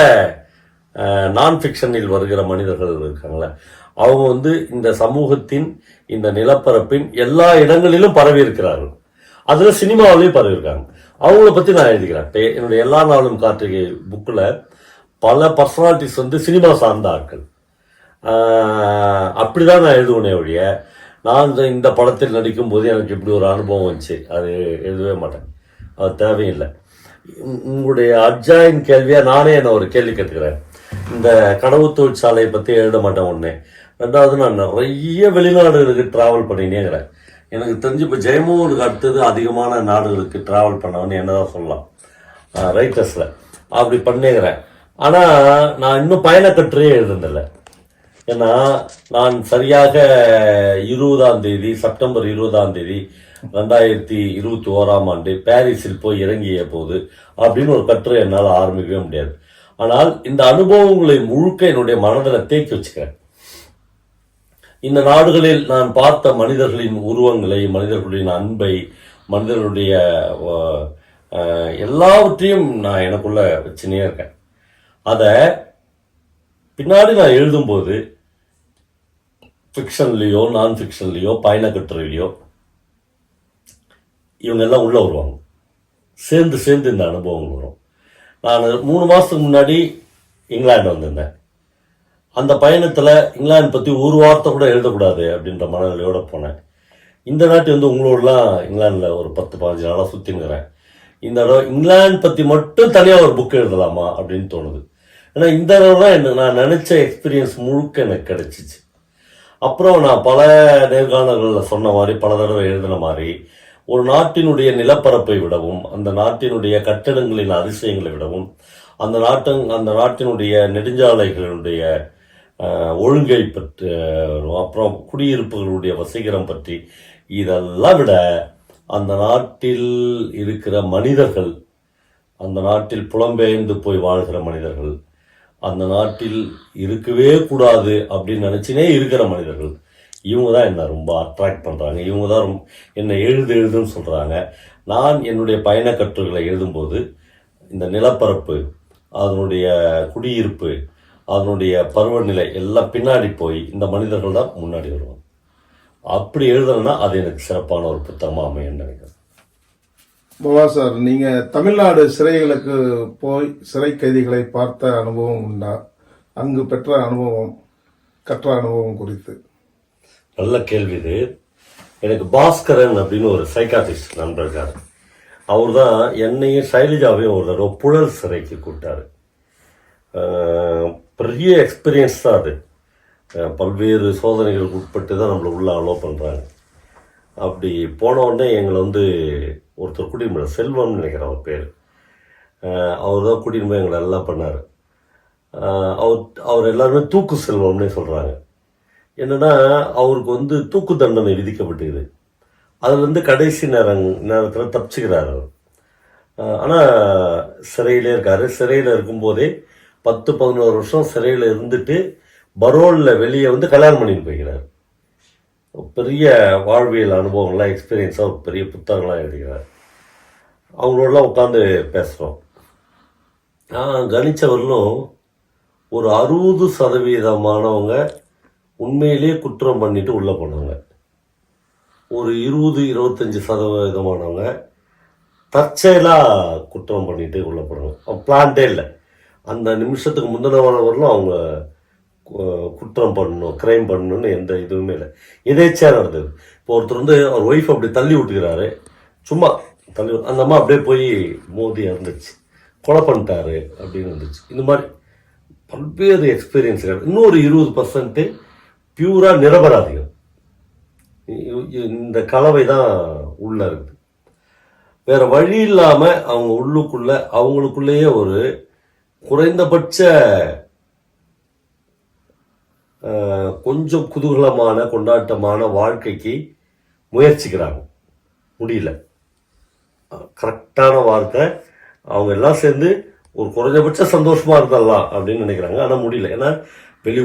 நான் ஃபிக்ஷனில் வருகிற மனிதர்கள் இருக்காங்களே, அவங்க இந்த சமூகத்தின், இந்த நிலப்பரப்பின் எல்லா இடங்களிலும் பரவி இருக்கிறார்கள். அதில் சினிமாவிலையும் பரவி இருக்காங்க. அவங்கள பற்றி நான் எழுதிக்கிறேன். என்னுடைய எல்லா நாளும் கார்த்திகை புக்கில் பல பர்சனாலிட்டிஸ் சினிமா சார்ந்த ஆட்கள். அப்படிதான் நான் எழுதுவேனே ஒழிய, நான் இந்த படத்தில் நடிக்கும் போது எனக்கு இப்படி ஒரு அனுபவம் வந்துச்சு அது எழுதவே மாட்டேன். அது தேவையில்லை. உங்களுடைய அர்ஜாயின் கேள்வியாக நானே என்ன ஒரு கேள்வி கேட்டுக்கிறேன். இந்த கனவு தொழிற்சாலையை பற்றி எழுத மாட்டேன். ஒன்று. 2வது, நான் நிறைய வெளிநாடுகளுக்கு ட்ராவல் பண்ணினேங்கிறேன். எனக்கு தெரிஞ்சு இப்போ ஜெயமோகனுக்கு அடுத்தது அதிகமான நாடுகளுக்கு ட்ராவல் பண்ணவன்னு என்னதான் சொல்லலாம் ரைட்டர்ஸில் அப்படி பண்ணிக்கிறேன். ஆனால் நான் இன்னும் பயணக்கட்டுரையே எழுதுனதில்லை. ஏன்னா நான் சரியாக 20ஆம் தேதி செப்டம்பர் 20ஆம் தேதி 2021 பாரிஸில் போய் இறங்கிய போது அப்படின்னு ஒரு கட்டுரை என்னால் ஆரம்பிக்கவே முடியாது. ஆனால் இந்த அனுபவங்களை முழுக்க என்னுடைய மனதில் தேக்கி வச்சுக்கிறேன். இந்த நாடுகளில் நான் பார்த்த மனிதர்களின் உருவங்களை, மனிதர்களுடைய அன்பை, மனிதர்களுடைய எல்லாவற்றையும் நான் எனக்குள்ள வச்சுனே இருக்கேன். அதை பின்னாடி நான் எழுதும்போது ஃபிக்ஷன்லேயோ நான் ஃபிக்ஷன்லேயோ பயணக்கட்டுரையிலையோ இவங்க எல்லாம் உள்ள வருவாங்க. சேர்ந்து சேர்ந்து இந்த அனுபவங்கள் வரும். நான் 3 மாதத்துக்கு முன்னாடி இங்கிலாந்து வந்திருந்தேன். அந்த பயணத்தில் இங்கிலாந்து பற்றி ஒரு வார்த்தை கூட எழுதக்கூடாது அப்படின்ற மனநிலையோடு போனேன். இந்த நாட்டு வந்து உங்களோடலாம் இங்கிலாந்தில் ஒரு 10-15 நாளாக சுற்றினுக்கிறேன். இந்த தடவை இங்கிலாந்து பற்றி மட்டும் தனியாக ஒரு புக் எழுதலாமா அப்படின்னு தோணுது. ஏன்னா இந்த தடவை தான் நான் நினச்ச எக்ஸ்பீரியன்ஸ் முழுக்க எனக்கு கிடைச்சிச்சு. அப்புறம் நான் பல நேர்காணல்களில் சொன்ன மாதிரி, பல தடவை எழுதின மாதிரி, ஒரு நாட்டினுடைய நிலப்பரப்பை விடவும், அந்த நாட்டினுடைய கட்டடங்களின் அதிசயங்களை விடவும், அந்த நாட்டினுடைய நெடுஞ்சாலைகளுடைய ஒழுங்கை பற்றி, அப்புறம் குடியிருப்புகளுடைய வசீகரம் பற்றி, இதெல்லாம் விட அந்த நாட்டில் இருக்கிற மனிதர்கள், அந்த நாட்டில் புலம்பெயர்ந்து போய் வாழ்கிற மனிதர்கள், அந்த நாட்டில் இருக்கவே கூடாது அப்படின்னு நினச்சினே இருக்கிற மனிதர்கள், இவங்க தான் என்னை ரொம்ப அட்ராக்ட் பண்ணுறாங்க. இவங்க தான் என்னை எழுதுன்னு சொல்கிறாங்க. நான் என்னுடைய பயணக்கட்டுரைகளை எழுதும்போது இந்த நிலப்பரப்பு, அதனுடைய குடியிருப்பு, அதனுடைய பருவநிலை எல்லாம் பின்னாடி போய் இந்த மனிதர்கள் தான் முன்னாடி வருவாங்க. அப்படி எழுதுனா அது எனக்கு சிறப்பான ஒரு புத்தகமாக அமையும் நினைக்கிறேன். பவா சார், நீங்கள் தமிழ்நாடு சிறைகளுக்கு போய் சிறை கைதிகளை பார்த்த அனுபவம் உண்டா? அங்கு பெற்ற அனுபவம், கற்ற அனுபவம் குறித்து. நல்ல கேள்வி இது. எனக்கு பாஸ்கரன் அப்படின்னு ஒரு சைக்காட்ரிஸ்ட் நண்பர் இருக்கார். அவர் தான் என்னையும் சைலஜாவையும் ஒரு தடவை புழல் சிறைக்கு கூப்பிட்டாரு. பெரிய எக்ஸ்பீரியன்ஸ் தான் அது. பல்வேறு சோதனைகளுக்கு உட்பட்டு தான் நம்மளை உள்ள அலோவ் பண்ணுறாங்க. அப்படி போன உடனே எங்களை வந்து ஒருத்தர் கூட்டின்னு செல்வம்னு நினைக்கிறேன் அவர் பேர். அவர் தான் கூட்டின்னு போய் எங்களை எல்லாம் பண்ணார். அவர் எல்லாருமே தூக்கு செல்வம்னே சொல்கிறாங்க. என்னென்னா அவருக்கு வந்து தூக்கு தண்டனை விதிக்கப்பட்டுது. அதுலேருந்து கடைசி நேரத்தில் தப்பிச்சுக்கிறார் அவர். ஆனால் சிறையிலே இருக்கார். சிறையில் இருக்கும்போதே 10-11 வருஷம் சிறையில் இருந்துட்டு பரோலில் வெளியே வந்து கல்யாணம் பண்ணிட்டு போய்க்கிறார். பெரிய வாழ்வியல் அனுபவங்கள்லாம் எக்ஸ்பீரியன்ஸாக ஒரு பெரிய புத்தகங்கள்லாம் எழுதுகிறார். அவங்களோடலாம் உட்காந்து பேசுகிறோம். நான் கணிச்சவர்களும் ஒரு 60% உண்மையிலே குற்றம் பண்ணிட்டு உள்ளே போனவங்க, ஒரு 20-25% தற்செயலாக குற்றம் பண்ணிட்டு உள்ளே போனவங்க. பிளான்டே இல்லை. அந்த நிமிஷத்துக்கு முந்தின வரலும் அவங்க குற்றம் பண்ணணும், கிரைம் பண்ணணும்னு எந்த இதுவுமே இல்லை. எதேச்சியாக நடந்தது. இப்போ ஒருத்தர் வந்து அவர் ஒய்ஃப் அப்படி தள்ளி விட்டுக்கிறாரு, சும்மா தள்ளி, அந்த அம்மா அப்படியே போய் மோதி இறந்துச்சு, கொலை பண்ணிட்டாரு அப்படின்னு இருந்துச்சு. இந்த மாதிரி பல்வேறு எக்ஸ்பீரியன்ஸுகள். இன்னொரு 20% பியூராக நிரபராதிகள். இந்த கலவை தான் உள்ள இருக்குது. வேற வழி இல்லாமல் அவங்க அவங்களுக்குள்ளேயே ஒரு குறைந்தபட்ச கொஞ்சம் குதூகலமான கொண்டாட்டமான வாழ்க்கைக்கு முயற்சிக்கிறாங்க. முடியல. கரெக்டான வார்த்தை. அவங்க எல்லாம் சேர்ந்து ஒரு குறைஞ்சபட்ச சந்தோஷமா இருந்தலாம் அப்படின்னு நினைக்கிறாங்க. ஆனால் முடியல. ஏன்னா வெளி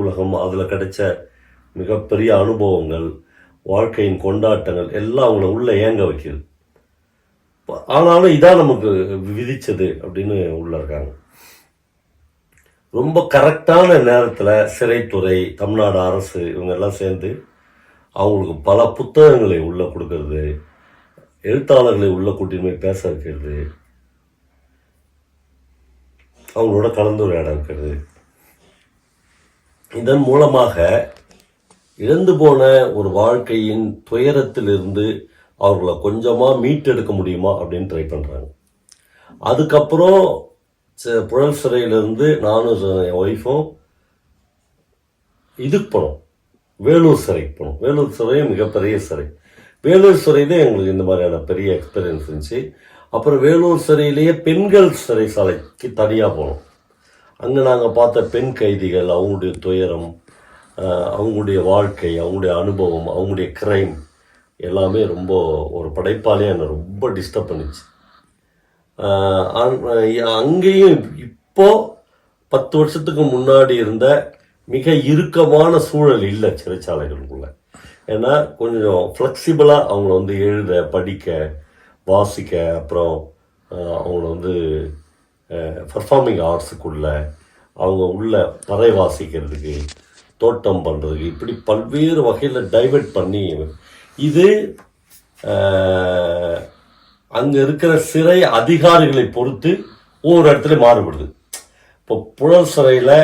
உலகம் அதில் கிடைச்ச மிகப்பெரிய அனுபவங்கள், வாழ்க்கையின் கொண்டாட்டங்கள் எல்லாம் அவங்கள உள்ள ஏங்க வைக்குது. ஆனாலும் இதான் நமக்கு விதிச்சது அப்படின்னு உள்ள இருக்காங்க. ரொம்ப கரெக்டான நேரத்தில் சிறைத்துறை, தமிழ்நாடு அரசு இவங்க எல்லாம் சேர்ந்து அவங்களுக்கு பல புத்தகங்களை உள்ள கொடுக்கறது, எழுத்தாளர்களை உள்ள கூட்டின்னு பேச வைக்கிறது, அவங்களோட கலந்துரையாட வைக்கிறது. இதன் மூலமாக இழந்து போன ஒரு வாழ்க்கையின் துயரத்திலிருந்து அவர்களை கொஞ்சமாக மீட்டெடுக்க முடியுமா அப்படின்னு ட்ரை பண்ணுறாங்க. அதுக்கப்புறம் புழல் சிறையிலிருந்து நானும் என் ஒய்ஃபும் இதுக்கு போனோம், வேலூர் சிறைக்கு போனோம். வேலூர் சிறையும் மிகப்பெரிய சிறை. வேலூர் சிறையிலே எங்களுக்கு இந்த மாதிரியான பெரிய எக்ஸ்பீரியன்ஸ் இருந்துச்சு. அப்புறம் வேலூர் சிறையிலேயே பெண்கள் சிறைசாலைக்கு தனியாக போனோம். அங்கே நாங்கள் பார்த்த பெண் கைதிகள், அவங்களுடைய துயரம், அவங்களுடைய வாழ்க்கை, அவங்களுடைய அனுபவம், அவங்களுடைய கிரைம் எல்லாமே ரொம்ப ஒரு படைப்பாளியாக என்னை ரொம்ப டிஸ்டர்ப் பண்ணிச்சு. அங்கேயும் இப்போ 10 வருஷத்துக்கு முன்னாடி இருந்த மிக இறுக்கமான சூழல் இல்லை சிறைச்சாலைகளுக்குள்ள. ஏன்னா கொஞ்சம் ஃப்ளெக்சிபிளாக அவங்கள வந்து எழுத, படிக்க, வாசிக்க, அப்புறம் அவங்கள வந்து பர்ஃபார்மிங் ஆர்ட்ஸுக்குள்ள அவங்க உள்ள பறை வாசிக்கிறதுக்கு, தோட்டம் பண்ணுறதுக்கு, இப்படி பல்வேறு வகையில் டைவெர்ட் பண்ணி இது அங்கே இருக்கிற சிறை அதிகாரிகளை பொறுத்து ஒவ்வொரு இடத்துல மாறுபடுது. இப்போ புழல் சிறையில்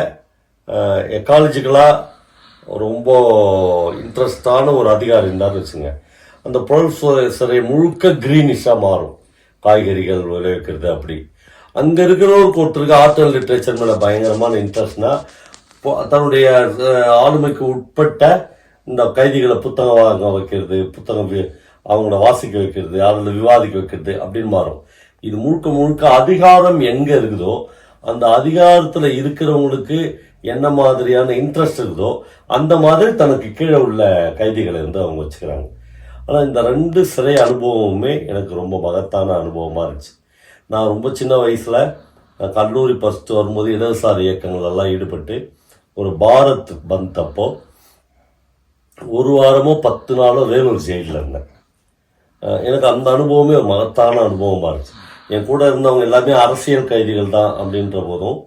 எக்காலஜிக்கலாக ரொம்ப இன்ட்ரெஸ்டான ஒரு அதிகாரி இருந்தார்னு வச்சுங்க, அந்த புழல் சிறை முழுக்க க்ரீனிஷாக மாறும், காய்கறிகள் விளைவிக்கிறது. அப்படி அங்கே இருக்கிறவருக்கு ஒருத்தருக்கு ஆர்ட் அண்ட் லிட்ரேச்சர் மேலே பயங்கரமான இன்ட்ரெஸ்ட்னா தன்னுடைய ஆளுமைக்கு உட்பட்ட இந்த கைதிகளை புத்தகம் வாங்க வைக்கிறது, புத்தகம் அவங்கள வாசிக்க வைக்கிறது, அதில் விவாதிக்க வைக்கிறது அப்படின்னு மாறும். இது முழுக்க முழுக்க அதிகாரம் எங்கே இருக்குதோ அந்த அதிகாரத்தில் இருக்கிறவங்களுக்கு என்ன மாதிரியான இன்ட்ரெஸ்ட் இருக்குதோ அந்த மாதிரி தனக்கு கீழே உள்ள கைதிகளை வந்து அவங்க வச்சுக்கிறாங்க. ஆனால் இந்த 2 சிறை அனுபவமுமே எனக்கு ரொம்ப மகத்தான அனுபவமாக இருந்துச்சு. நான் ரொம்ப சின்ன வயசில் கல்லூரி ஃபஸ்ட்டு வரும்போது இடதுசாரி இயக்கங்கள் எல்லாம் ஈடுபட்டு ஒரு பாரத் பந்த் அப்போ 1 வாரமோ 10 நாளோ வேலூர் ஜெயிலில் இருந்தேன். எனக்கு அந்த அனுபவமே ஒரு மகத்தான அனுபவமாக இருந்துச்சு. என் கூட இருந்தவங்க எல்லாமே அரசியல் கைதிகள் தான் அப்படின்ற போதும்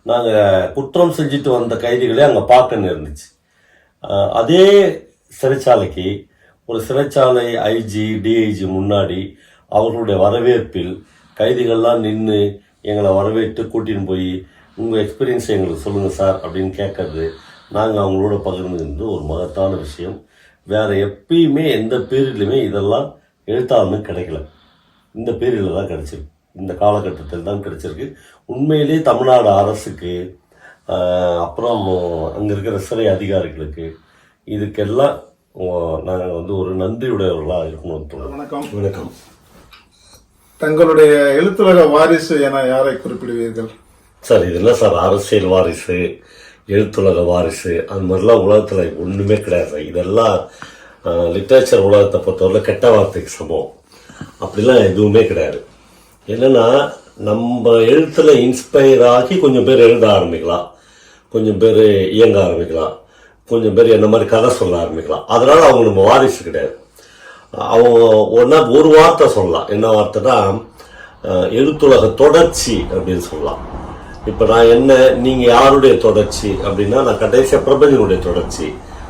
நாங்கள் குற்றம் செஞ்சுட்டு வந்த கைதிகளே அங்கே பார்க்க நேர்ந்துச்சு. அதே சிறைச்சாலைக்கு ஒரு சிறைச்சாலை ஐஜி, டிஐஜி முன்னாடி அவர்களுடைய வரவேற்பில் கைதிகள்லாம் நின்று எங்களை வரவேற்று கூட்டின்னு போய் உங்கள் எக்ஸ்பீரியன்ஸை எங்களுக்கு சொல்லுங்கள் சார் அப்படின்னு கேட்கறது, நாங்கள் அவங்களோட பகிர்ந்து ஒரு மகத்தான விஷயம். வேறு எப்பயுமே எந்த பீரியட்லையுமே இதெல்லாம் எழுத்தாளனு கிடைக்கல. இந்த பீரியடில் தான் கிடைச்சிருக்கு, இந்த காலகட்டத்தில் தான் கிடைச்சிருக்கு. உண்மையிலே தமிழ்நாடு அரசுக்கு, அப்புறம் அங்கே இருக்கிற சிறை அதிகாரிகளுக்கு, இதுக்கெல்லாம் நாங்கள் வந்து ஒரு நன்றியுடையவர்களாக இருக்கணும். வணக்கம். வணக்கம். தங்களுடைய எழுத்துலக வாரிசு என யாரை குறிப்பிடுவீர்கள்? சார், இதெல்லாம் சார் அரசியல் வாரிசு, எழுத்துலக வாரிசு, அது மாதிரிலாம் உலகத்தில் ஒன்றுமே கிடையாது. இதெல்லாம் லிட்ரேச்சர் உலகத்தை பொறுத்தவரை கெட்ட வார்த்தைக்கு சமம். அப்படிலாம் எதுவுமே கிடையாது. என்னென்னா நம்ம எழுத்தில் இன்ஸ்பயர் ஆகி கொஞ்சம் பேர் எழுத ஆரம்பிக்கலாம், கொஞ்சம் பேர் இயங்க ஆரம்பிக்கலாம், கொஞ்சம் பேர் என்ன மாதிரி கதை சொல்ல ஆரம்பிக்கலாம். அதனால் அவங்க நம்ம வாரிசு கிடையாது. அவங்க ஒரு வார்த்தை சொல்லலாம். என்ன வார்த்தைனா எழுத்துலக தொடர்ச்சி அப்படின்னு சொல்லலாம். இப்போ நான் என்ன, நீங்கள் யாருடைய தொடர்ச்சி அப்படின்னா நான் கடைசியாக பிரபஞ்சனுடைய தொடர்ச்சி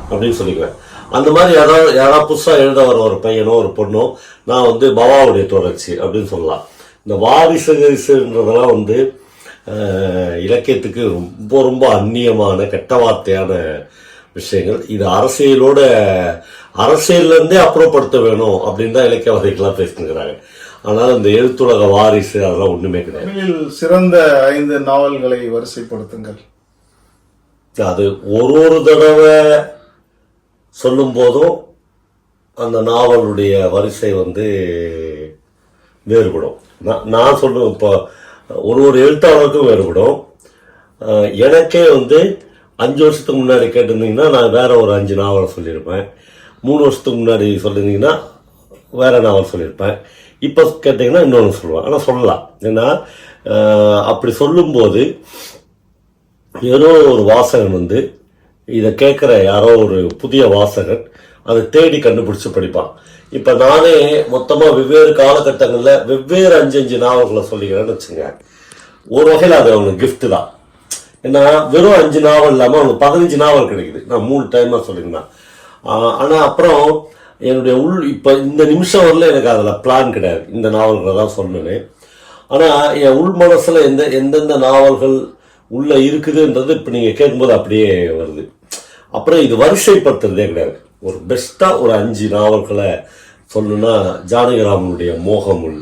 அப்படின்னு சொல்லிக்குவேன். அந்த மாதிரி யாராவது புதுசாக எழுத வர ஒரு பையனோ ஒரு பொண்ணோ நான் வந்து பவாவுடைய தொடர்ச்சி அப்படின்னு சொல்லலாம். இந்த வாரிசுன்றதெல்லாம் வந்து இலக்கியத்துக்கு ரொம்ப ரொம்ப அந்நியமான கெட்ட வார்த்தையான விஷயங்கள். இது அரசியல்லேருந்தே அப்புறப்படுத்த வேணும் அப்படின்னு தான் இலக்கியவாதிகள்லாம் பேசிக்கிறாங்க. ஆனால் இந்த எழுத்துலக வாரிசு அதெல்லாம் ஒன்றுமே கிடையாது. சிறந்த 5 நாவல்களை வரிசைப்படுத்துங்கள். அது ஒரு தடவை சொல்லும் போதும் அந்த நாவலுடைய வரிசை வந்து வேறுபடும். நான் சொல்லுவேன், இப்போ ஒரு எழுத்தாளருக்கும் வேறுபடும். எனக்கே வந்து 5 வருஷத்துக்கு முன்னாடி கேட்டிருந்தீங்கன்னா நான் வேற ஒரு 5 நாவலை சொல்லியிருப்பேன். 3 வருஷத்துக்கு முன்னாடி சொல்லியிருந்தீங்கன்னா வேற நாவல் சொல்லியிருப்பேன். இப்போ கேட்டிங்கன்னா இன்னொன்று சொல்லுவேன். ஆனால் சொல்லலாம். ஏன்னா அப்படி சொல்லும்போது ஏதோ ஒரு வாசகன் வந்து இதை கேட்குற யாரோ ஒரு புதிய வாசகன் அதை தேடி கண்டுபிடிச்சி படிப்பான். இப்போ நானே மொத்தமாக வெவ்வேறு காலகட்டங்களில் வெவ்வேறு 5 நாவல்களை சொல்லிக்கிறேன்னு வச்சுங்க. ஒரு வகையில் அது அவனுக்கு கிஃப்ட் தான். ஏன்னா வெறும் 5 நாவல் இல்லாமல் அவனுக்கு 15 நாவல் கிடைக்குது. நான் 3 டைமாக சொல்லியிருந்தேன். ஆனால் அப்புறம் என்னுடைய இப்போ இந்த நிமிஷம் வரல எனக்கு அதில் பிளான் கிடையாது, இந்த நாவல்களை தான் சொன்னேன். ஆனால் என் உள் மனசில் எந்தெந்த நாவல்கள் உள்ளே இருக்குதுன்றது இப்போ நீங்கள் கேட்கும்போது அப்படியே வருது. அப்புறம் இது வரிசைப்படுத்துறதே கிடையாது. ஒரு பெஸ்ட்டாக ஒரு 5 நாவல்களை சொல்லணுன்னா ஜானகிராமனுடைய மோகமுள்,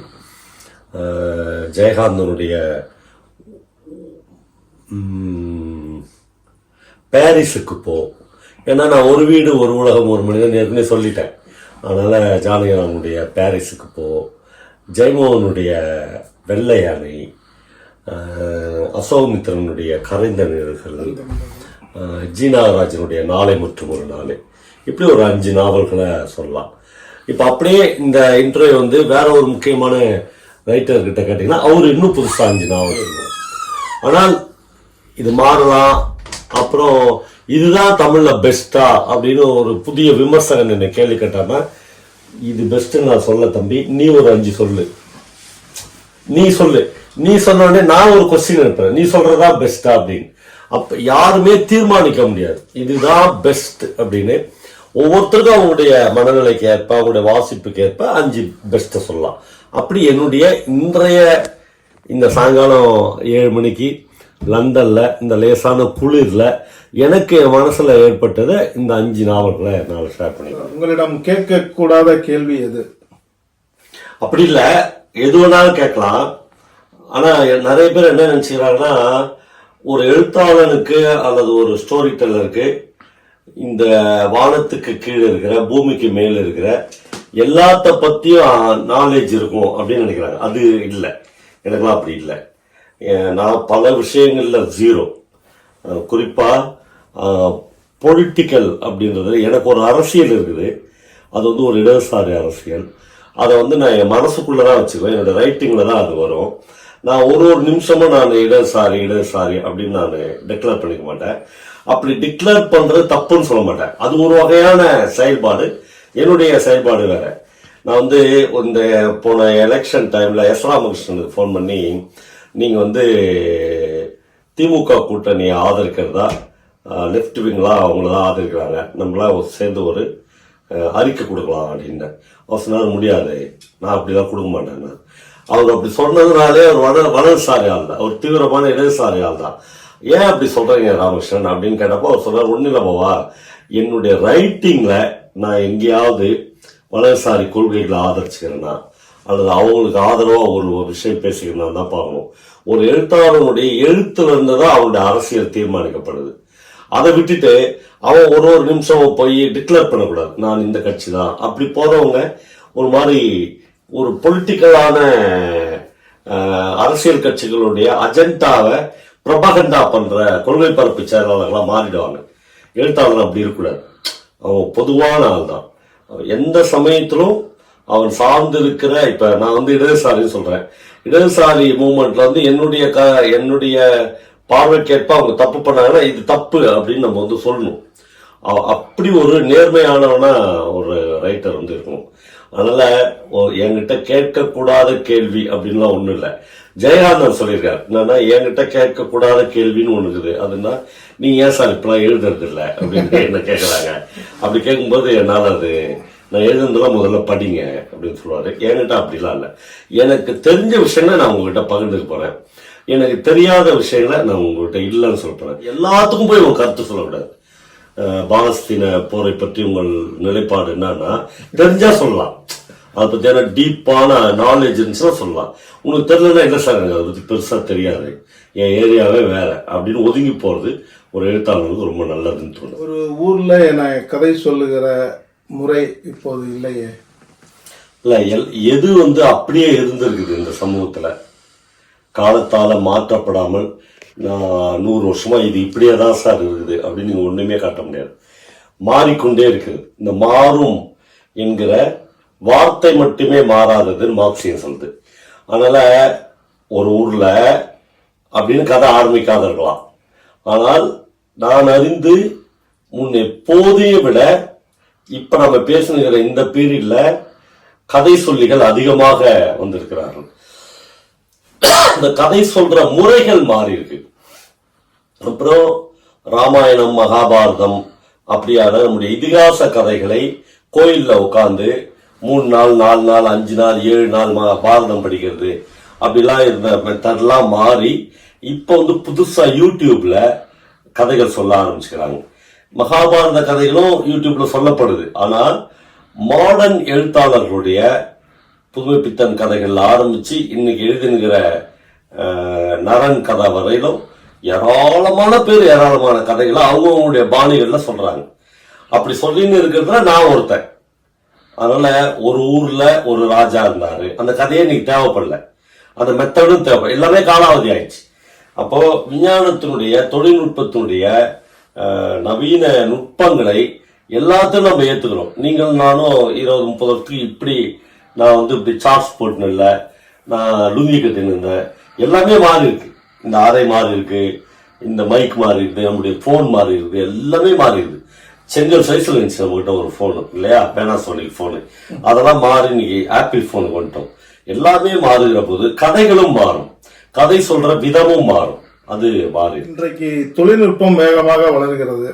ஜெயகாந்தனுடைய பாரிஸுக்கு போ, ஏன்னா நான் ஒரு வீடு ஒரு உலகம் ஒரு மனிதன் ஏற்கனவே சொல்லிட்டேன். அதனால் ஜானகிராமனுடைய பாரிஸுக்கு போ, ஜெயமோகனுடைய வெள்ளை யானை, அசோகமித்திரனுடைய கரைந்த நிழல்கள், ஜி நாகராஜனுடைய நாளை மற்றும் ஒரு நாள், இப்படி ஒரு 5 நாவல்களை சொல்லலாம். இப்போ அப்படியே இந்த இன்டர்வியூ வந்து வேற ஒரு முக்கியமான ரைட்டர்கிட்ட கேட்டிங்கன்னா அவர் இன்னும் புதுசாக 5 நாவல் இருக்கும். ஆனால் இது மாறலாம். அப்புறம் இதுதான் தமிழில் பெஸ்ட்டா அப்படின்னு ஒரு புதிய விமர்சகன் என்ன கேள்வி கேட்டான்னா, இது பெஸ்ட்டுன்னு நான் சொல்ல தம்பி, நீ ஒரு 5 சொல்லு, நீ சொல்லு, நீ சொன்ன உடனே நான் ஒரு கொஸ்டின் எடுப்பேன், நீ சொல்றதா பெஸ்டா அப்படின்னு. அப்ப யாருமே தீர்மானிக்க முடியாது இதுதான் பெஸ்ட் அப்படின்னு. ஒவ்வொருத்தருக்கும் அவங்களுடைய மனநிலைக்கு ஏற்ப, அவங்களுடைய வாசிப்புக்கு ஏற்ப 5 பெஸ்ட்டை சொல்லலாம். அப்படி என்னுடைய இன்றைய இந்த சாயங்காலம் 7 மணிக்கு லண்டன்ல இந்த லேசான குளிர்ல எனக்கு என் மனசுல ஏற்பட்டது இந்த 5 நாவல்களை நான் ஷேர் பண்ணிக்கிறேன். உங்களிடம் கேட்கக்கூடாத கேள்வி எது? அப்படி இல்லை, எது வேணாலும் கேட்கலாம். ஆனா நிறைய பேர் என்ன நினைச்சுக்கிறாங்கன்னா, ஒரு எழுத்தாளனுக்கு அல்லது ஒரு ஸ்டோரி டெல்லருக்கு இந்த வானத்துக்கு கீழே இருக்கிற பூமிக்கு மேல இருக்கிற எல்லாத்த பத்தியும் நாலேஜ் இருக்கும் அப்படின்னு நினைக்கிறாங்க. அது இல்லை, எனக்குலாம் அப்படி இல்லை. நான் பல விஷயங்கள்ல 0. குறிப்பா பொலிட்டிக்கல் அப்படின்றது எனக்கு ஒரு அரசியல் இருக்குது. அது வந்து ஒரு இடதுசாரி அரசியல். அதை வந்து நான் என் மனசுக்குள்ளதான் வச்சுக்குவேன். என்னோட ரைட்டிங்ல தான் அது வரும். நான் ஒரு நிமிஷமும் நான் இடதுசாரி அப்படின்னு நான் டிக்ளேர் பண்ணிக்க மாட்டேன். அப்படி டிக்ளேர் பண்றது தப்புன்னு சொல்ல மாட்டேன். அது ஒரு வகையான செயல்பாடு, என்னுடைய செயல்பாடு வேற. நான் வந்து இந்த போன எலெக்ஷன் டைம்ல எஸ் ராமகிருஷ்ணனுக்கு ஃபோன் பண்ணி, நீங்க வந்து திமுக கூட்டணியை ஆதரிக்கிறதா, லெஃப்ட் விங்லாம் அவங்கள தான் ஆதரிக்கிறாங்க, நம்மளாம் சேர்ந்து ஒரு அறிக்கை கொடுக்கலாம் அப்படின்னு. அவர் சொன்னார், முடியாது, நான் அப்படிலாம் கொடுக்க மாட்டேன். அவர் அப்படி சொன்னதுனாலே அவர் வலதுசாரி ஆள் தான், ஒரு தீவிரமான இடதுசாரி ஆள் தான். ஏன் அப்படி சொல்றீங்க ராமகிருஷ்ணன் அப்படின்னு கேட்டப்போ அவர் சொன்னார், ஒன்னும் இல்லை பாவா, என்னுடைய ரைட்டிங்ல நான் எங்கேயாவது வலதுசாரி கொள்கைகளை ஆதரிச்சுக்கிறேன்னா அல்லது அவங்களுக்கு ஆதரவா ஒரு விஷயம் பேசிக்கிறேன்னா தான் பார்க்கணும். ஒரு எழுத்தாளனுடைய எழுத்துல இருந்துதான் அவனுடைய அரசியல் தீர்மானிக்கப்படுது. அதை விட்டுட்டு அவன் ஒரு நிமிஷம் போய் டிக்ளேர் பண்ணக்கூடாது, நான் இந்த கட்சி தான். அப்படி போறவங்க ஒரு மாதிரி ஒரு பொலிட்டிக்கலான அரசியல் கட்சிகளுடைய அஜெண்டாவை பிரபகண்டா பண்ற கொள்கை பரப்பு செயலாளர்களா மாறிடுவாங்க. எழுத்தாளர் அப்படி இருக்கக்கூடாது. அவன் பொதுவான ஆள் தான். எந்த சமயத்திலும் அவன் சார்ந்து இருக்கிற, இப்ப நான் வந்து இடதுசாரின்னு சொல்றேன், இடதுசாரி மூவ்மெண்ட்ல வந்து என்னுடைய பார்வைக்கேற்ப அவங்க தப்பு பண்ணாங்கன்னா இது தப்பு அப்படின்னு நம்ம வந்து சொல்லணும். அப்படி ஒரு நேர்மையானவனா ஒரு ரைட்டர் வந்து இருக்கணும். அதனால என்கிட்ட கேட்கக்கூடாத கேள்வி அப்படின்லாம் ஒண்ணும் இல்லை. ஜெயகாந்தன் சொல்லியிருக்காரு, என்னன்னா என்கிட்ட கேட்கக்கூடாத கேள்வின்னு ஒண்ணு இருக்குது. அதுன்னா நீ ஏன் சார் இப்பெல்லாம் எழுதுறது இல்லை அப்படின்னு என்ன கேட்கறாங்க. அப்படி கேட்கும்போது என்னால் அது நான் எழுதுனதெல்லாம் முதல்ல படிங்க அப்படின்னு சொல்லுவாரு. என்கிட்ட அப்படிலாம் இல்லை. எனக்கு தெரிஞ்ச விஷயங்களை நான் உங்ககிட்ட பகிர்ந்துக்க போறேன், எனக்கு தெரியாத விஷயங்களை நான் உங்ககிட்ட இல்லைன்னு சொல்ல போறேன். எல்லாத்துக்கும் போய் உங்க கருத்து சொல்லக்கூடாது. பாலஸ்தீன போரை பற்றி உங்கள் நிலைப்பாடு என்னன்னா தெரிஞ்சா சொல்லலாம், அதை பத்தியான டீப்பான நாலேஜ் இருந்துச்சுன்னா சொல்லலாம். உங்களுக்கு தெரியலன்னா என்ன சார் எனக்கு அதை பத்தி பெருசா தெரியாது, என் ஏரியாவே வேற அப்படின்னு ஒதுங்கி போறது ஒரு எழுத்தாளர்களுக்கு ரொம்ப நல்லதுன்னு தோணும். ஒரு ஊர்ல என்ன கதை சொல்லுகிற முறை இப்போது இல்லையே. இல்ல, எது வந்து அப்படியே இருந்திருக்குது இந்த சமூகத்துல, காலத்தால மாற்றப்படாமல் நான் 100 வருஷமா இது இப்படியே தான் சார் இருக்குது அப்படின்னு நீங்க ஒண்ணுமே காட்ட முடியாது. மாறிக்கொண்டே இருக்குது. இந்த மாறும் என்கிற வார்த்தை மட்டுமே மாறாததுன்னு மார்க்சியம் சொல்லுது. அதனால ஒரு ஊர்ல அப்படின்னு கதை ஆரம்பிக்காத இருக்கலாம். ஆனால் நான் அறிந்து முன் எப்போதையும் விட இப்ப நம்ம பேசுகிற இந்த பீரியட்ல கதை சொல்லிகள் அதிகமாக வந்திருக்கிறார்கள். இந்த கதை சொல்ற முறைகள் மாறி இருக்கு. அப்புறம் ராமாயணம், மகாபாரதம் அப்படியான நம்முடைய இதிகாச கதைகளை கோயில்ல உட்கார்ந்து 3 நாள் 4 நாள் 5 நாள் 7 நாள் பாரதம் படிக்கிறது அப்படிலாம் இருந்த மெத்தட்லாம் மாறி இப்ப வந்து புதுசா யூடியூப்ல கதைகள் சொல்ல ஆரம்பிச்சுக்கிறாங்க. மகாபாரத கதைகளும் யூடியூப்ல சொல்லப்படுது. ஆனால் மாடர்ன் எழுத்தாளர்களுடைய புதுமைப்பித்தன் கதைகள் ஆரம்பிச்சு இன்னைக்கு எழுதினுகிற நரன் கதை வரையிலும் ஏராளமான பேர் ஏராளமான கதைகளை அவங்களுடைய பாணிகள்ல சொல்றாங்க. அப்படி சொல்லின்னு இருக்கிறதுல நான் ஒருத்தன். அதனால ஒரு ஊர்ல ஒரு ராஜா இருந்தாரு, அந்த கதையே நீங்க தேவைப்படல, அந்த மெத்தடும் தேவை, எல்லாமே காலாவதி ஆயிடுச்சு. அப்போ விஞ்ஞானத்தினுடைய தொழில்நுட்பத்தினுடைய நவீன நுட்பங்களை எல்லாத்தையும் நம்ம ஏத்துக்கிறோம். நீங்கள் நானும் 20-30 வருஷத்துக்கு இப்படி நான் வந்து இப்படி சார்ஜ் போட்டுன்னு இல்லை, நான் லுங்கி கட்டின்னு இருந்தேன், எல்லாமே மாறி இருக்கு. இந்த அறை மாறி இருக்கு, இந்த மைக் மாறி இருக்கு, நம்முடைய போன் மாறி இருக்கு, எல்லாமே மாறி இருக்கு. செங்கல் சைஸ்ல இருந்துச்சு நம்ம கிட்ட ஒரு போனு இல்லையா, பேனாசோனிக் போனு, அதெல்லாம் மாறி இன்னைக்கு ஆப்பிள் போனுக்கு வந்துட்டோம். எல்லாமே மாறுகிற போது கதைகளும் மாறும், கதை சொல்ற விதமும் மாறும், அது மாறி. இன்றைக்கு தொழில்நுட்பம் வேகமாக வளர்கிறது.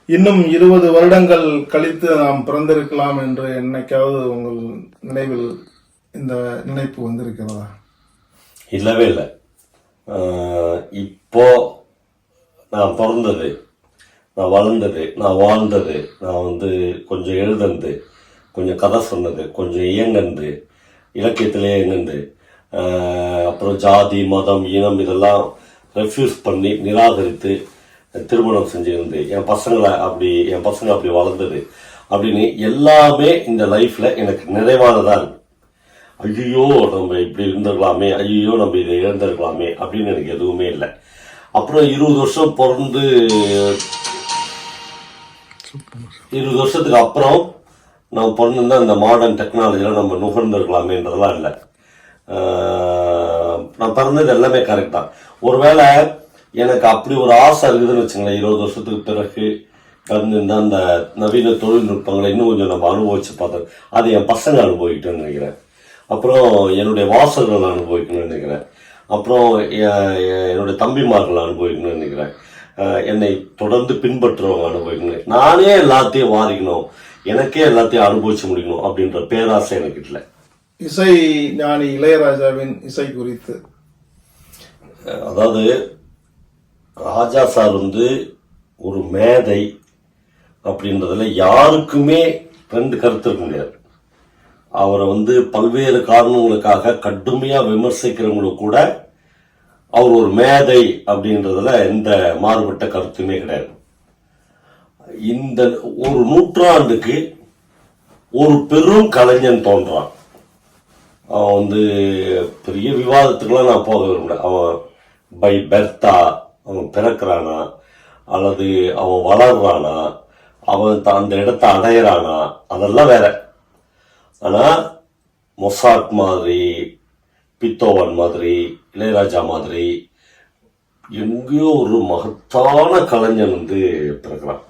இன்னும் 20 வருடங்கள் கழித்து நாம் பிறந்திருக்கலாம் என்று என்னைக்காவது உங்கள் நினைவில் இந்த நினைப்பு வந்திருக்கிறதா? இல்லவே இல்லை. இப்போ நான் பிறந்தது, நான் வளர்ந்தது, நான் வாழ்ந்தது, நான் வந்து கொஞ்சம் எழுதுனது, கொஞ்சம் கதை சொன்னது, கொஞ்சம் இயங்குனது, இலக்கியத்திலே இயங்குனது, அப்புறம் ஜாதி மதம் இனம் இதெல்லாம் ரெஃப்யூஸ் பண்ணி நிராகரித்து திருமணம் செஞ்சிருந்து என் பசங்க அப்படி வளர்ந்தது அப்படின்னு எல்லாமே இந்த லைஃப்ல எனக்கு நிறைவானதா இருக்கு. ஐயோ நம்ம இப்படி இருந்திருக்கலாமே, ஐயோ நம்ம இதை இழந்திருக்கலாமே அப்படின்னு எனக்கு எதுவுமே இல்லை. அப்புறம் 20 வருஷம் பிறந்து 20 வருஷத்துக்கு அப்புறம் நம்ம பிறந்திருந்தா இந்த மாடர்ன் டெக்னாலஜியில் நம்ம நுகர்ந்துருக்கலாமேன்றதெல்லாம் இல்லை. நான் பிறந்தது எல்லாமே கரெக்ட் தான். ஒருவேளை எனக்கு அப்படி ஒரு ஆசை இருக்குதுன்னு வச்சுங்களேன், 20 வருஷத்துக்கு பிறகு பிறந்திருந்தா அந்த நவீன தொழில்நுட்பங்களை இன்னும் கொஞ்சம் நம்ம அனுபவிச்சு பார்த்தோம், அது என் பசங்க அனுபவிக்கணும்னு நினைக்கிறேன். அப்புறம் என்னுடைய வாசகர்கள் அனுபவிக்கணும்னு நினைக்கிறேன். அப்புறம் என்னுடைய தம்பிமார்கள் அனுபவிக்கணும்னு நினைக்கிறேன். என்னை தொடர்ந்து பின்பற்றுறவங்க அனுபவிக்கணும். நானே எல்லாத்தையும் வாரிக்கணும், எனக்கே எல்லாத்தையும் அனுபவிச்சு முடிக்கணும் அப்படின்ற பேராசை எனக்கு இல்லை. இசை ஞானி இளையராஜாவின் இசை குறித்து, அதாவது ராஜா சார் வந்து ஒரு மேதை அப்படின்றதுல யாருக்குமே ரெண்டு கருத்து இருக்க முடியாது. அவரை வந்து பல்வேறு காரணங்களுக்காக கடுமையா விமர்சிக்கிறவங்களுக்கு கூட அவர் ஒரு மேதை அப்படின்றதுல எந்த மாறுபட்ட கருத்துமே கிடையாது. இந்த ஒரு நூற்றாண்டுக்கு ஒரு பெரும் கலைஞன் தோன்றான். அவன் வந்து பெரிய விவாதத்துக்கெல்லாம் நான் போக விரும்பல. அவன் பை பெர்த்தா அவன் பிறக்கிறானா அல்லது அவன் வளர்றானா, அவன் அந்த இடத்தை அடையிறானா, அதெல்லாம் வேற. ஆனா மொசாட் மாதிரி, பித்தோவன் மாதிரி, இளையராஜா மாதிரி எங்கேயோ ஒரு மகத்தான கலைஞன் வந்து பிறக்கிறான்.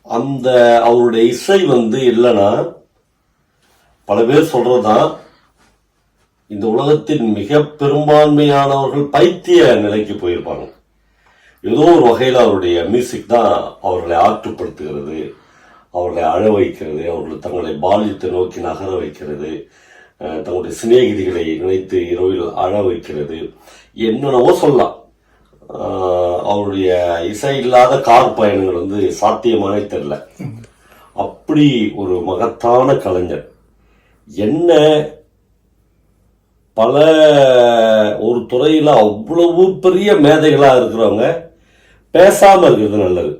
அந்த அவருடைய இசை வந்து இல்லைன்னா, பல பேர் சொல்றதுதான் இந்த உலகத்தின் மிக பெரும்பான்மையானவர்கள் பைத்திய நிலைக்கு போயிருப்பாங்க. ஏதோ ஒரு வகையில் அவருடைய மியூசிக் தான் அவர்களை ஆற்றுப்படுத்துகிறது, அவர்களை அழ வைக்கிறது, அவர்கள் தங்களை பால்யத்தை நோக்கி நகர வைக்கிறது, தங்களுடைய சிநேகிதிகளை நினைத்து இரவில் அழ வைக்கிறது, என்னென்னவோ சொல்லலாம். அவருடைய இசை இல்லாத கார் பயணங்கள் வந்து சாத்தியமானே தெரியல. அப்படி ஒரு மகத்தான கலைஞர். என்ன பல ஒரு துறையில அவ்வளவு பெரிய மேதைகளா இருக்கிறவங்க பேசாம இருக்கிறது நல்லது.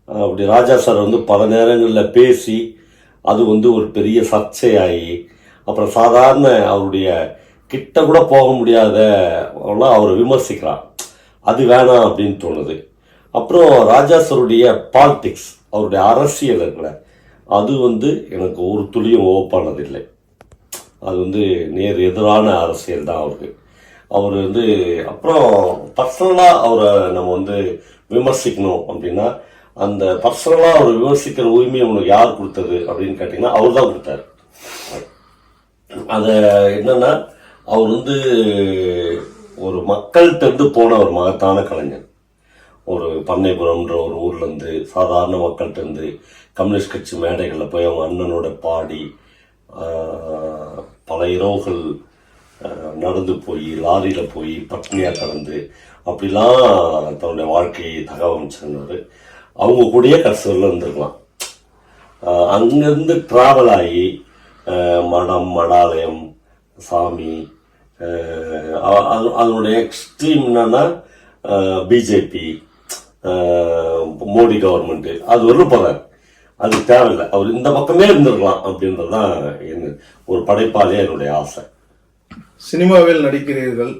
அப்படி ராஜா சார் வந்து பல நேரங்களில் பேசி அது வந்து ஒரு பெரிய சர்ச்சையாகி அப்புறம் சாதாரண அவருடைய கிட்ட கூட போக முடியாத அவர் விமர்சிக்கிறார். அது வேணாம் அப்படின்னு தோணுது. அப்புறம் ராஜா சாருடைய பாலிடிக்ஸ், அவருடைய அரசியல் இருக்குல்ல, அது வந்து எனக்கு ஒரு துளியும் ஓப்பானது இல்லை. அது வந்து நேர் எதிரான அரசியல் தான் அவருக்கு. அவர் வந்து அப்புறம் பர்சனலாக அவரை நம்ம வந்து விமர்சிக்கணும் அப்படின்னா, அந்த பர்சனலாக அவர் விமர்சிக்கிற உரிமையை உங்களுக்கு யார் கொடுத்தது அப்படின்னு கேட்டிங்கன்னா அவர் தான் கொடுத்தாரு. அதை என்னன்னா, அவர் வந்து ஒரு மக்கள்கிட்ட போன ஒரு மகத்தான கலைஞர். ஒரு பண்ணைபுரம்ன்ற ஒரு ஊர்லேருந்து சாதாரண மக்கள்கிட்ட கம்யூனிஸ்ட் கட்சி மேடைகளில் போய் அவங்க அண்ணனோட பாடி பல இரவுகள் நடந்து போய் லாரியில் போய் பட்னியாக கலந்து அப்படிலாம் தன்னுடைய வாழ்க்கையை தகவமைச்சிருந்தார். அவங்க கூடயே கடைசியில் இருந்திருக்கலாம். அங்கேருந்து ட்ராவல் ஆகி மடம், மடாலயம், சாமி, அதனுடைய எக்ஸ்ட்ரீம் என்னன்னா பிஜேபி, மோடி கவர்மெண்ட் அது வரலும் போறாரு. அது தேவையில்லை, அவர் இந்த பக்கமே இருந்திருக்கலாம் அப்படின்றதுதான் ஒரு படைப்பாளியே என்னுடைய ஆசை. சினிமாவில் நடிக்கிறீர்கள்,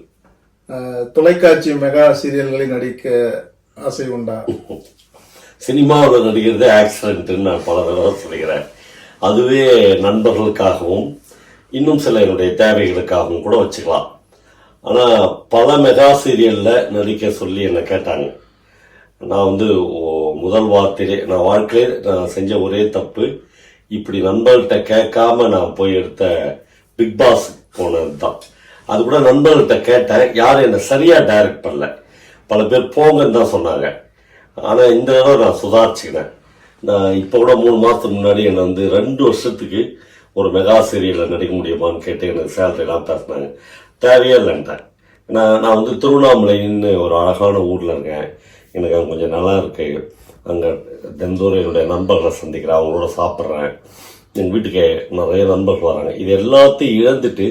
தொலைக்காட்சி மெகா சீரியல்களில் நடிக்க ஆசை உண்டா? சினிமாவில் நடிக்கிறது ஆக்சிடென்ட்னு நான் பல தடவை சொல்லிக்கிறேன். அதுவே நண்பர்களுக்காகவும் இன்னும் சில என்னுடைய தேவைகளுக்காகவும் கூட வச்சுக்கலாம். ஆனால் பல மெகா சீரியலில் நடிக்க சொல்லி என்னை கேட்டாங்க. நான் வந்து முதல் வார்த்தையிலே நான் வாழ்க்கையிலே நான் செஞ்ச ஒரே தப்பு, இப்படி நண்பர்கள்ட்ட கேட்காம நான் போய் எடுத்த பிக் பாஸ் போனது தான். அது கூட நண்பர்கள்ட்ட கேட்டேன், யாரும் என்னை சரியாக டைரக்ட் பண்ணல. பல பேர் போங்கன்னு தான் சொன்னாங்க. ஆனால் இந்த தடவை நான் சுதாரிச்சுக்கினேன். நான் இப்போ கூட 3 மாதத்துக்கு முன்னாடி என்னை வந்து 2 வருஷத்துக்கு ஒரு மெகா சீரியலில் நடிக்க முடியுமான்னு கேட்டு எனக்கு சேலரிலாம் பேசினாங்க. தேவையே இல்லைன்ட்டேன். நான் வந்து திருவண்ணாமலைன்னு ஒரு அழகான ஊரில் இருக்கேன். எனக்கு அங்கே கொஞ்சம் நல்லா இருக்கு. அங்கே தினந்தோறும் என்னுடைய நண்பர்களை சந்திக்கிறேன், அவங்களோட சாப்பிட்றேன். எங்கள் வீட்டுக்கு நிறைய நண்பர்கள் வராங்க. இது எல்லாத்தையும் இழந்துட்டு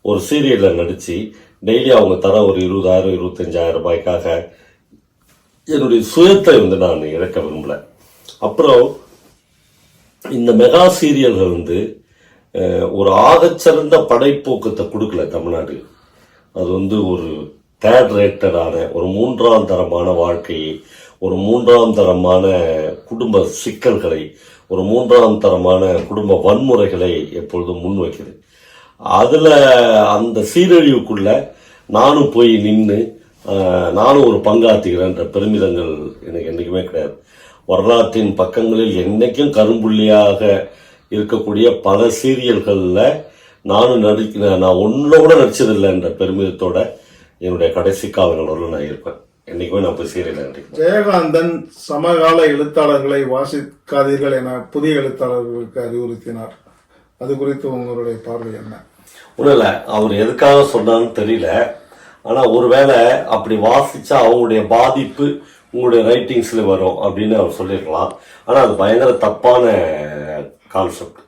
ஒரு சீரியலில் நடித்து டெய்லி அவங்க தர ஒரு 20,000 25,000 ரூபாய்க்காக என்னுடைய சுயத்தை வந்து நான் இழக்க விரும்பல. அப்புறம் இந்த மெகா சீரியல்கள் வந்து ஒரு ஆகச்சிறந்த படைப்போக்கத்தை கொடுக்கல தமிழ்நாடு. அது வந்து ஒரு தேர்ட் ரேட்டடான ஒரு 3ஆம் தரமான வாழ்க்கையை, ஒரு 3ஆம் தரமான குடும்ப சிக்கல்களை, ஒரு 3ஆம் தரமான குடும்ப வன்முறைகளை எப்பொழுதும் முன்வைக்குது. அதில் அந்த சீரழிவுக்குள்ள நானும் போய் நின்று நானும் ஒரு பங்காற்றுகிறேன்ற பெருமிதங்கள் எனக்கு என்றைக்குமே கிடையாது. வரலாற்றின் பக்கங்களில் என்னைக்கும் கரும்புள்ளியாக இருக்கக்கூடிய பல சீரியல்களில் நானும் நான் ஒன்றுல கூட நடிச்சதில்லை என்ற பெருமிதத்தோட என்னுடைய கடைசி காலங்களோட நான் இருப்பேன். என்னைக்குமே நான் போய் சீரியல் நடிப்பேன். ஜெயகாந்தன் சமகால எழுத்தாளர்களை வாசிக்காதீர்கள் என புதிய எழுத்தாளர்களுக்கு அறிவுறுத்தினார். அது குறித்து உங்களுடைய பார்வை என்ன? ஒன்றும் இல்லை, அவர் எதுக்காக சொன்னான்னு தெரியல. ஆனால் ஒருவேளை அப்படி வாசிச்சா அவங்களுடைய பாதிப்பு உங்களுடைய ரைட்டிங்ஸில் வரும் அப்படின்னு அவர் சொல்லியிருக்கலாம். ஆனால் அது பயங்கர தப்பான கான்செப்ட்.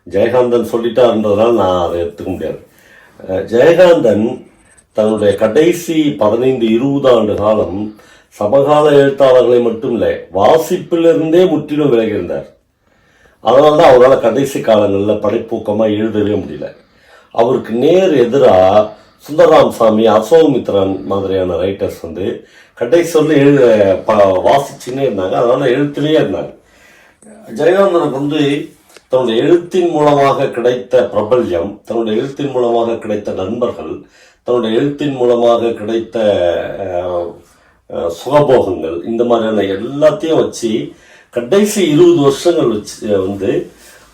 ஜெயகாந்தன் சொல்லிட்டாருன்றதுனால நான் அதை எடுத்துக்க முடியாது. ஜெயகாந்தன் தன்னுடைய கடைசி 15-20 ஆண்டு காலம் சமகால எழுத்தாளர்களை மட்டும் இல்லை, வாசிப்பிலிருந்தே முற்றிலும் விலகியிருந்தார். அதனால தான் அவரால் கடைசி காலங்களில் படைப்பூக்கமாக எழுதவே முடியல. அவருக்கு நேர் எதிராக சுந்தரராம் சாமி, அசோகமித்ரன் மாதிரியான ரைட்டர்ஸ் வந்து கடைசி சொல்லி வாசிச்சுன்னே இருந்தாங்க. அதனால எழுத்துலேயே இருந்தாங்க. ஜெயகாந்தனுக்கு வந்து தன்னுடைய எழுத்தின் மூலமாக கிடைத்த பிரபல்யம், தன்னுடைய எழுத்தின் மூலமாக கிடைத்த நண்பர்கள், தன்னுடைய எழுத்தின் மூலமாக கிடைத்த சுகபோகங்கள், இந்த மாதிரியான எல்லாத்தையும் வச்சு கடைசி 20 வருஷங்கள் வச்சு வந்து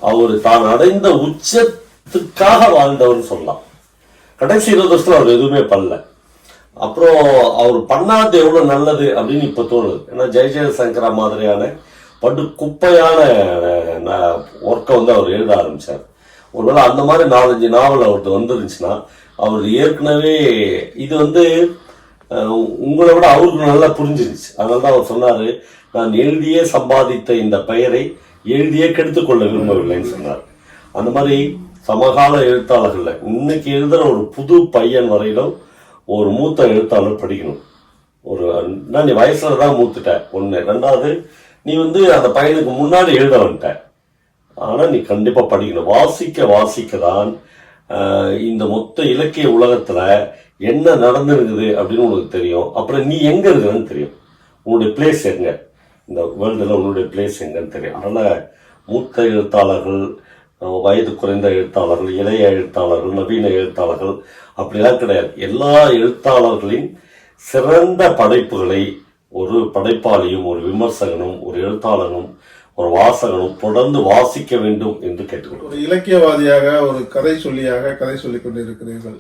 அவர் தான் அடைந்த உச்சத்துக்காக வாழ்ந்தவர்னு சொல்லலாம். கடைசி 20 வருஷத்துல அவர் எதுவுமே பண்ணல. அப்புறம் அவர் பண்ணாது எவ்வளவு நல்லது அப்படின்னு இப்ப தோணுது. ஏன்னா ஜெயசங்கரா மாதிரியான படு குப்பையான ஒர்க்கை வந்து அவர் எழுத ஆரம்பிச்சார். ஒருவேளை அந்த மாதிரி 4-5 நாவல் அவருக்கு வந்துருந்துச்சுன்னா அவர் ஏற்கனவே இது வந்து உங்களை விட அவருக்கு நல்லா புரிஞ்சிருச்சு. அதனால்தான் அவர் சொன்னாரு, நான் எழுதியே சம்பாதித்த இந்த பெயரை எழுதியே கெடுத்துக்கொள்ள விரும்பவில்லைன்னு சொன்னார். அந்த மாதிரி சமகால எழுத்தாளர்கள்ல இன்னைக்கு எழுதுற ஒரு புது பையன் வரையிலும் ஒரு மூத்த எழுத்தாளர் படிக்கணும். நீ வயசுல தான் மூத்துட்ட ஒண்ணு. 2வது, நீ வந்து அந்த பையனுக்கு முன்னாடி எழுத வந்துட்ட. ஆனா நீ கண்டிப்பா படிக்கணும். வாசிக்க தான் இந்த மொத்த இலக்கிய உலகத்துல என்ன நடந்துருக்குது அப்படின்னு உனக்கு தெரியும். அப்புறம் நீ எங்க இருக்குன்னு தெரியும். உன்னுடைய பிளேஸ் எங்க, இந்த வேர்ல்டுல உன்னுடைய பிளேஸ் எங்கன்னு தெரியும். அதனால மூத்த எழுத்தாளர்கள், வயது குறைந்த எழுத்தாளர்கள், இளைய எழுத்தாளர்கள், நவீன எழுத்தாளர்கள் அப்படிலாம் கிடையாது. எல்லா எழுத்தாளர்களின் சிறந்த படைப்புகளை ஒரு படைப்பாளியும், ஒரு விமர்சகனும், ஒரு எழுத்தாளனும், ஒரு வாசகனும் தொடர்ந்து வாசிக்க வேண்டும் என்று கேட்டுக்கொள்கிறேன். ஒரு இலக்கியவாதியாக, ஒரு கதை சொல்லியாக கதை சொல்லிக் கொண்டிருக்கிறீர்கள்.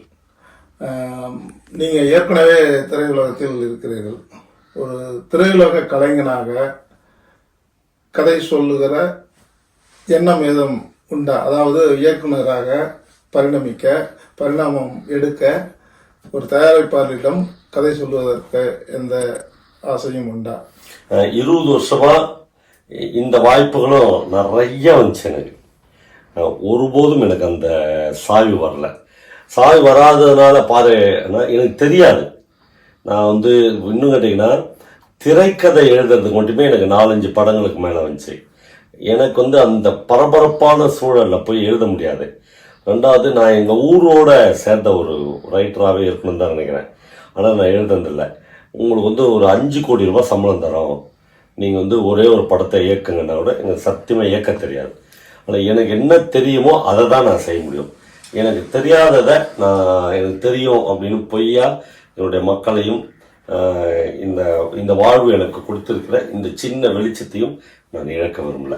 நீங்க ஏற்கனவே திரையுலகத்தில் இருக்கிறீர்கள். ஒரு திரையுலக கலைஞனாக கதை சொல்லுகிற எண்ணம் ஏதும் உண்டா? அதாவது இயக்குனராக பரிணாமம் எடுக்க ஒரு தயாரிப்பாளரிடம் கதை சொல்வதற்கு எந்த ஆசையும் உண்டா? 20 வருஷமா இந்த வாய்ப்புகளும் நிறைய வந்துச்சு எனக்கு. ஒருபோதும் எனக்கு அந்த சாய்வு வரல. சாய்வு வராததுனால பாரு, எனக்கு தெரியாது. நான் வந்து இன்னும் கேட்டீங்கன்னா திரைக்கதை எழுதுறதுக்கு மட்டுமே எனக்கு 4-5 படங்களுக்கு மேலே வந்துச்சு. எனக்கு அந்த பரபரப்பான சூழலில் போய் எழுத முடியாது. ரெண்டாவது, நான் எங்கள் ஊரோட சேர்ந்த ஒரு ரைட்டராகவே இருக்கணும்னு தான் நினைக்கிறேன். ஆனால் நான் எழுதுனதில்லை. உங்களுக்கு ஒரு 5 கோடி ரூபாய் சம்பளம் தரோம், நீங்கள் ஒரே ஒரு படத்தை இயக்குங்கன்னா கூட எனக்கு சத்தியமாக இயக்க தெரியாது. ஆனால் எனக்கு என்ன தெரியுமோ அதை தான் நான் செய்ய முடியும். எனக்கு தெரியாததை எனக்கு தெரியும் அப்படின்னு பொய்யா என்னுடைய மக்களையும் இந்த வாழ்வு எனக்கு கொடுத்துருக்கிற இந்த சின்ன வெளிச்சத்தையும் நான் இழக்க விரும்பல.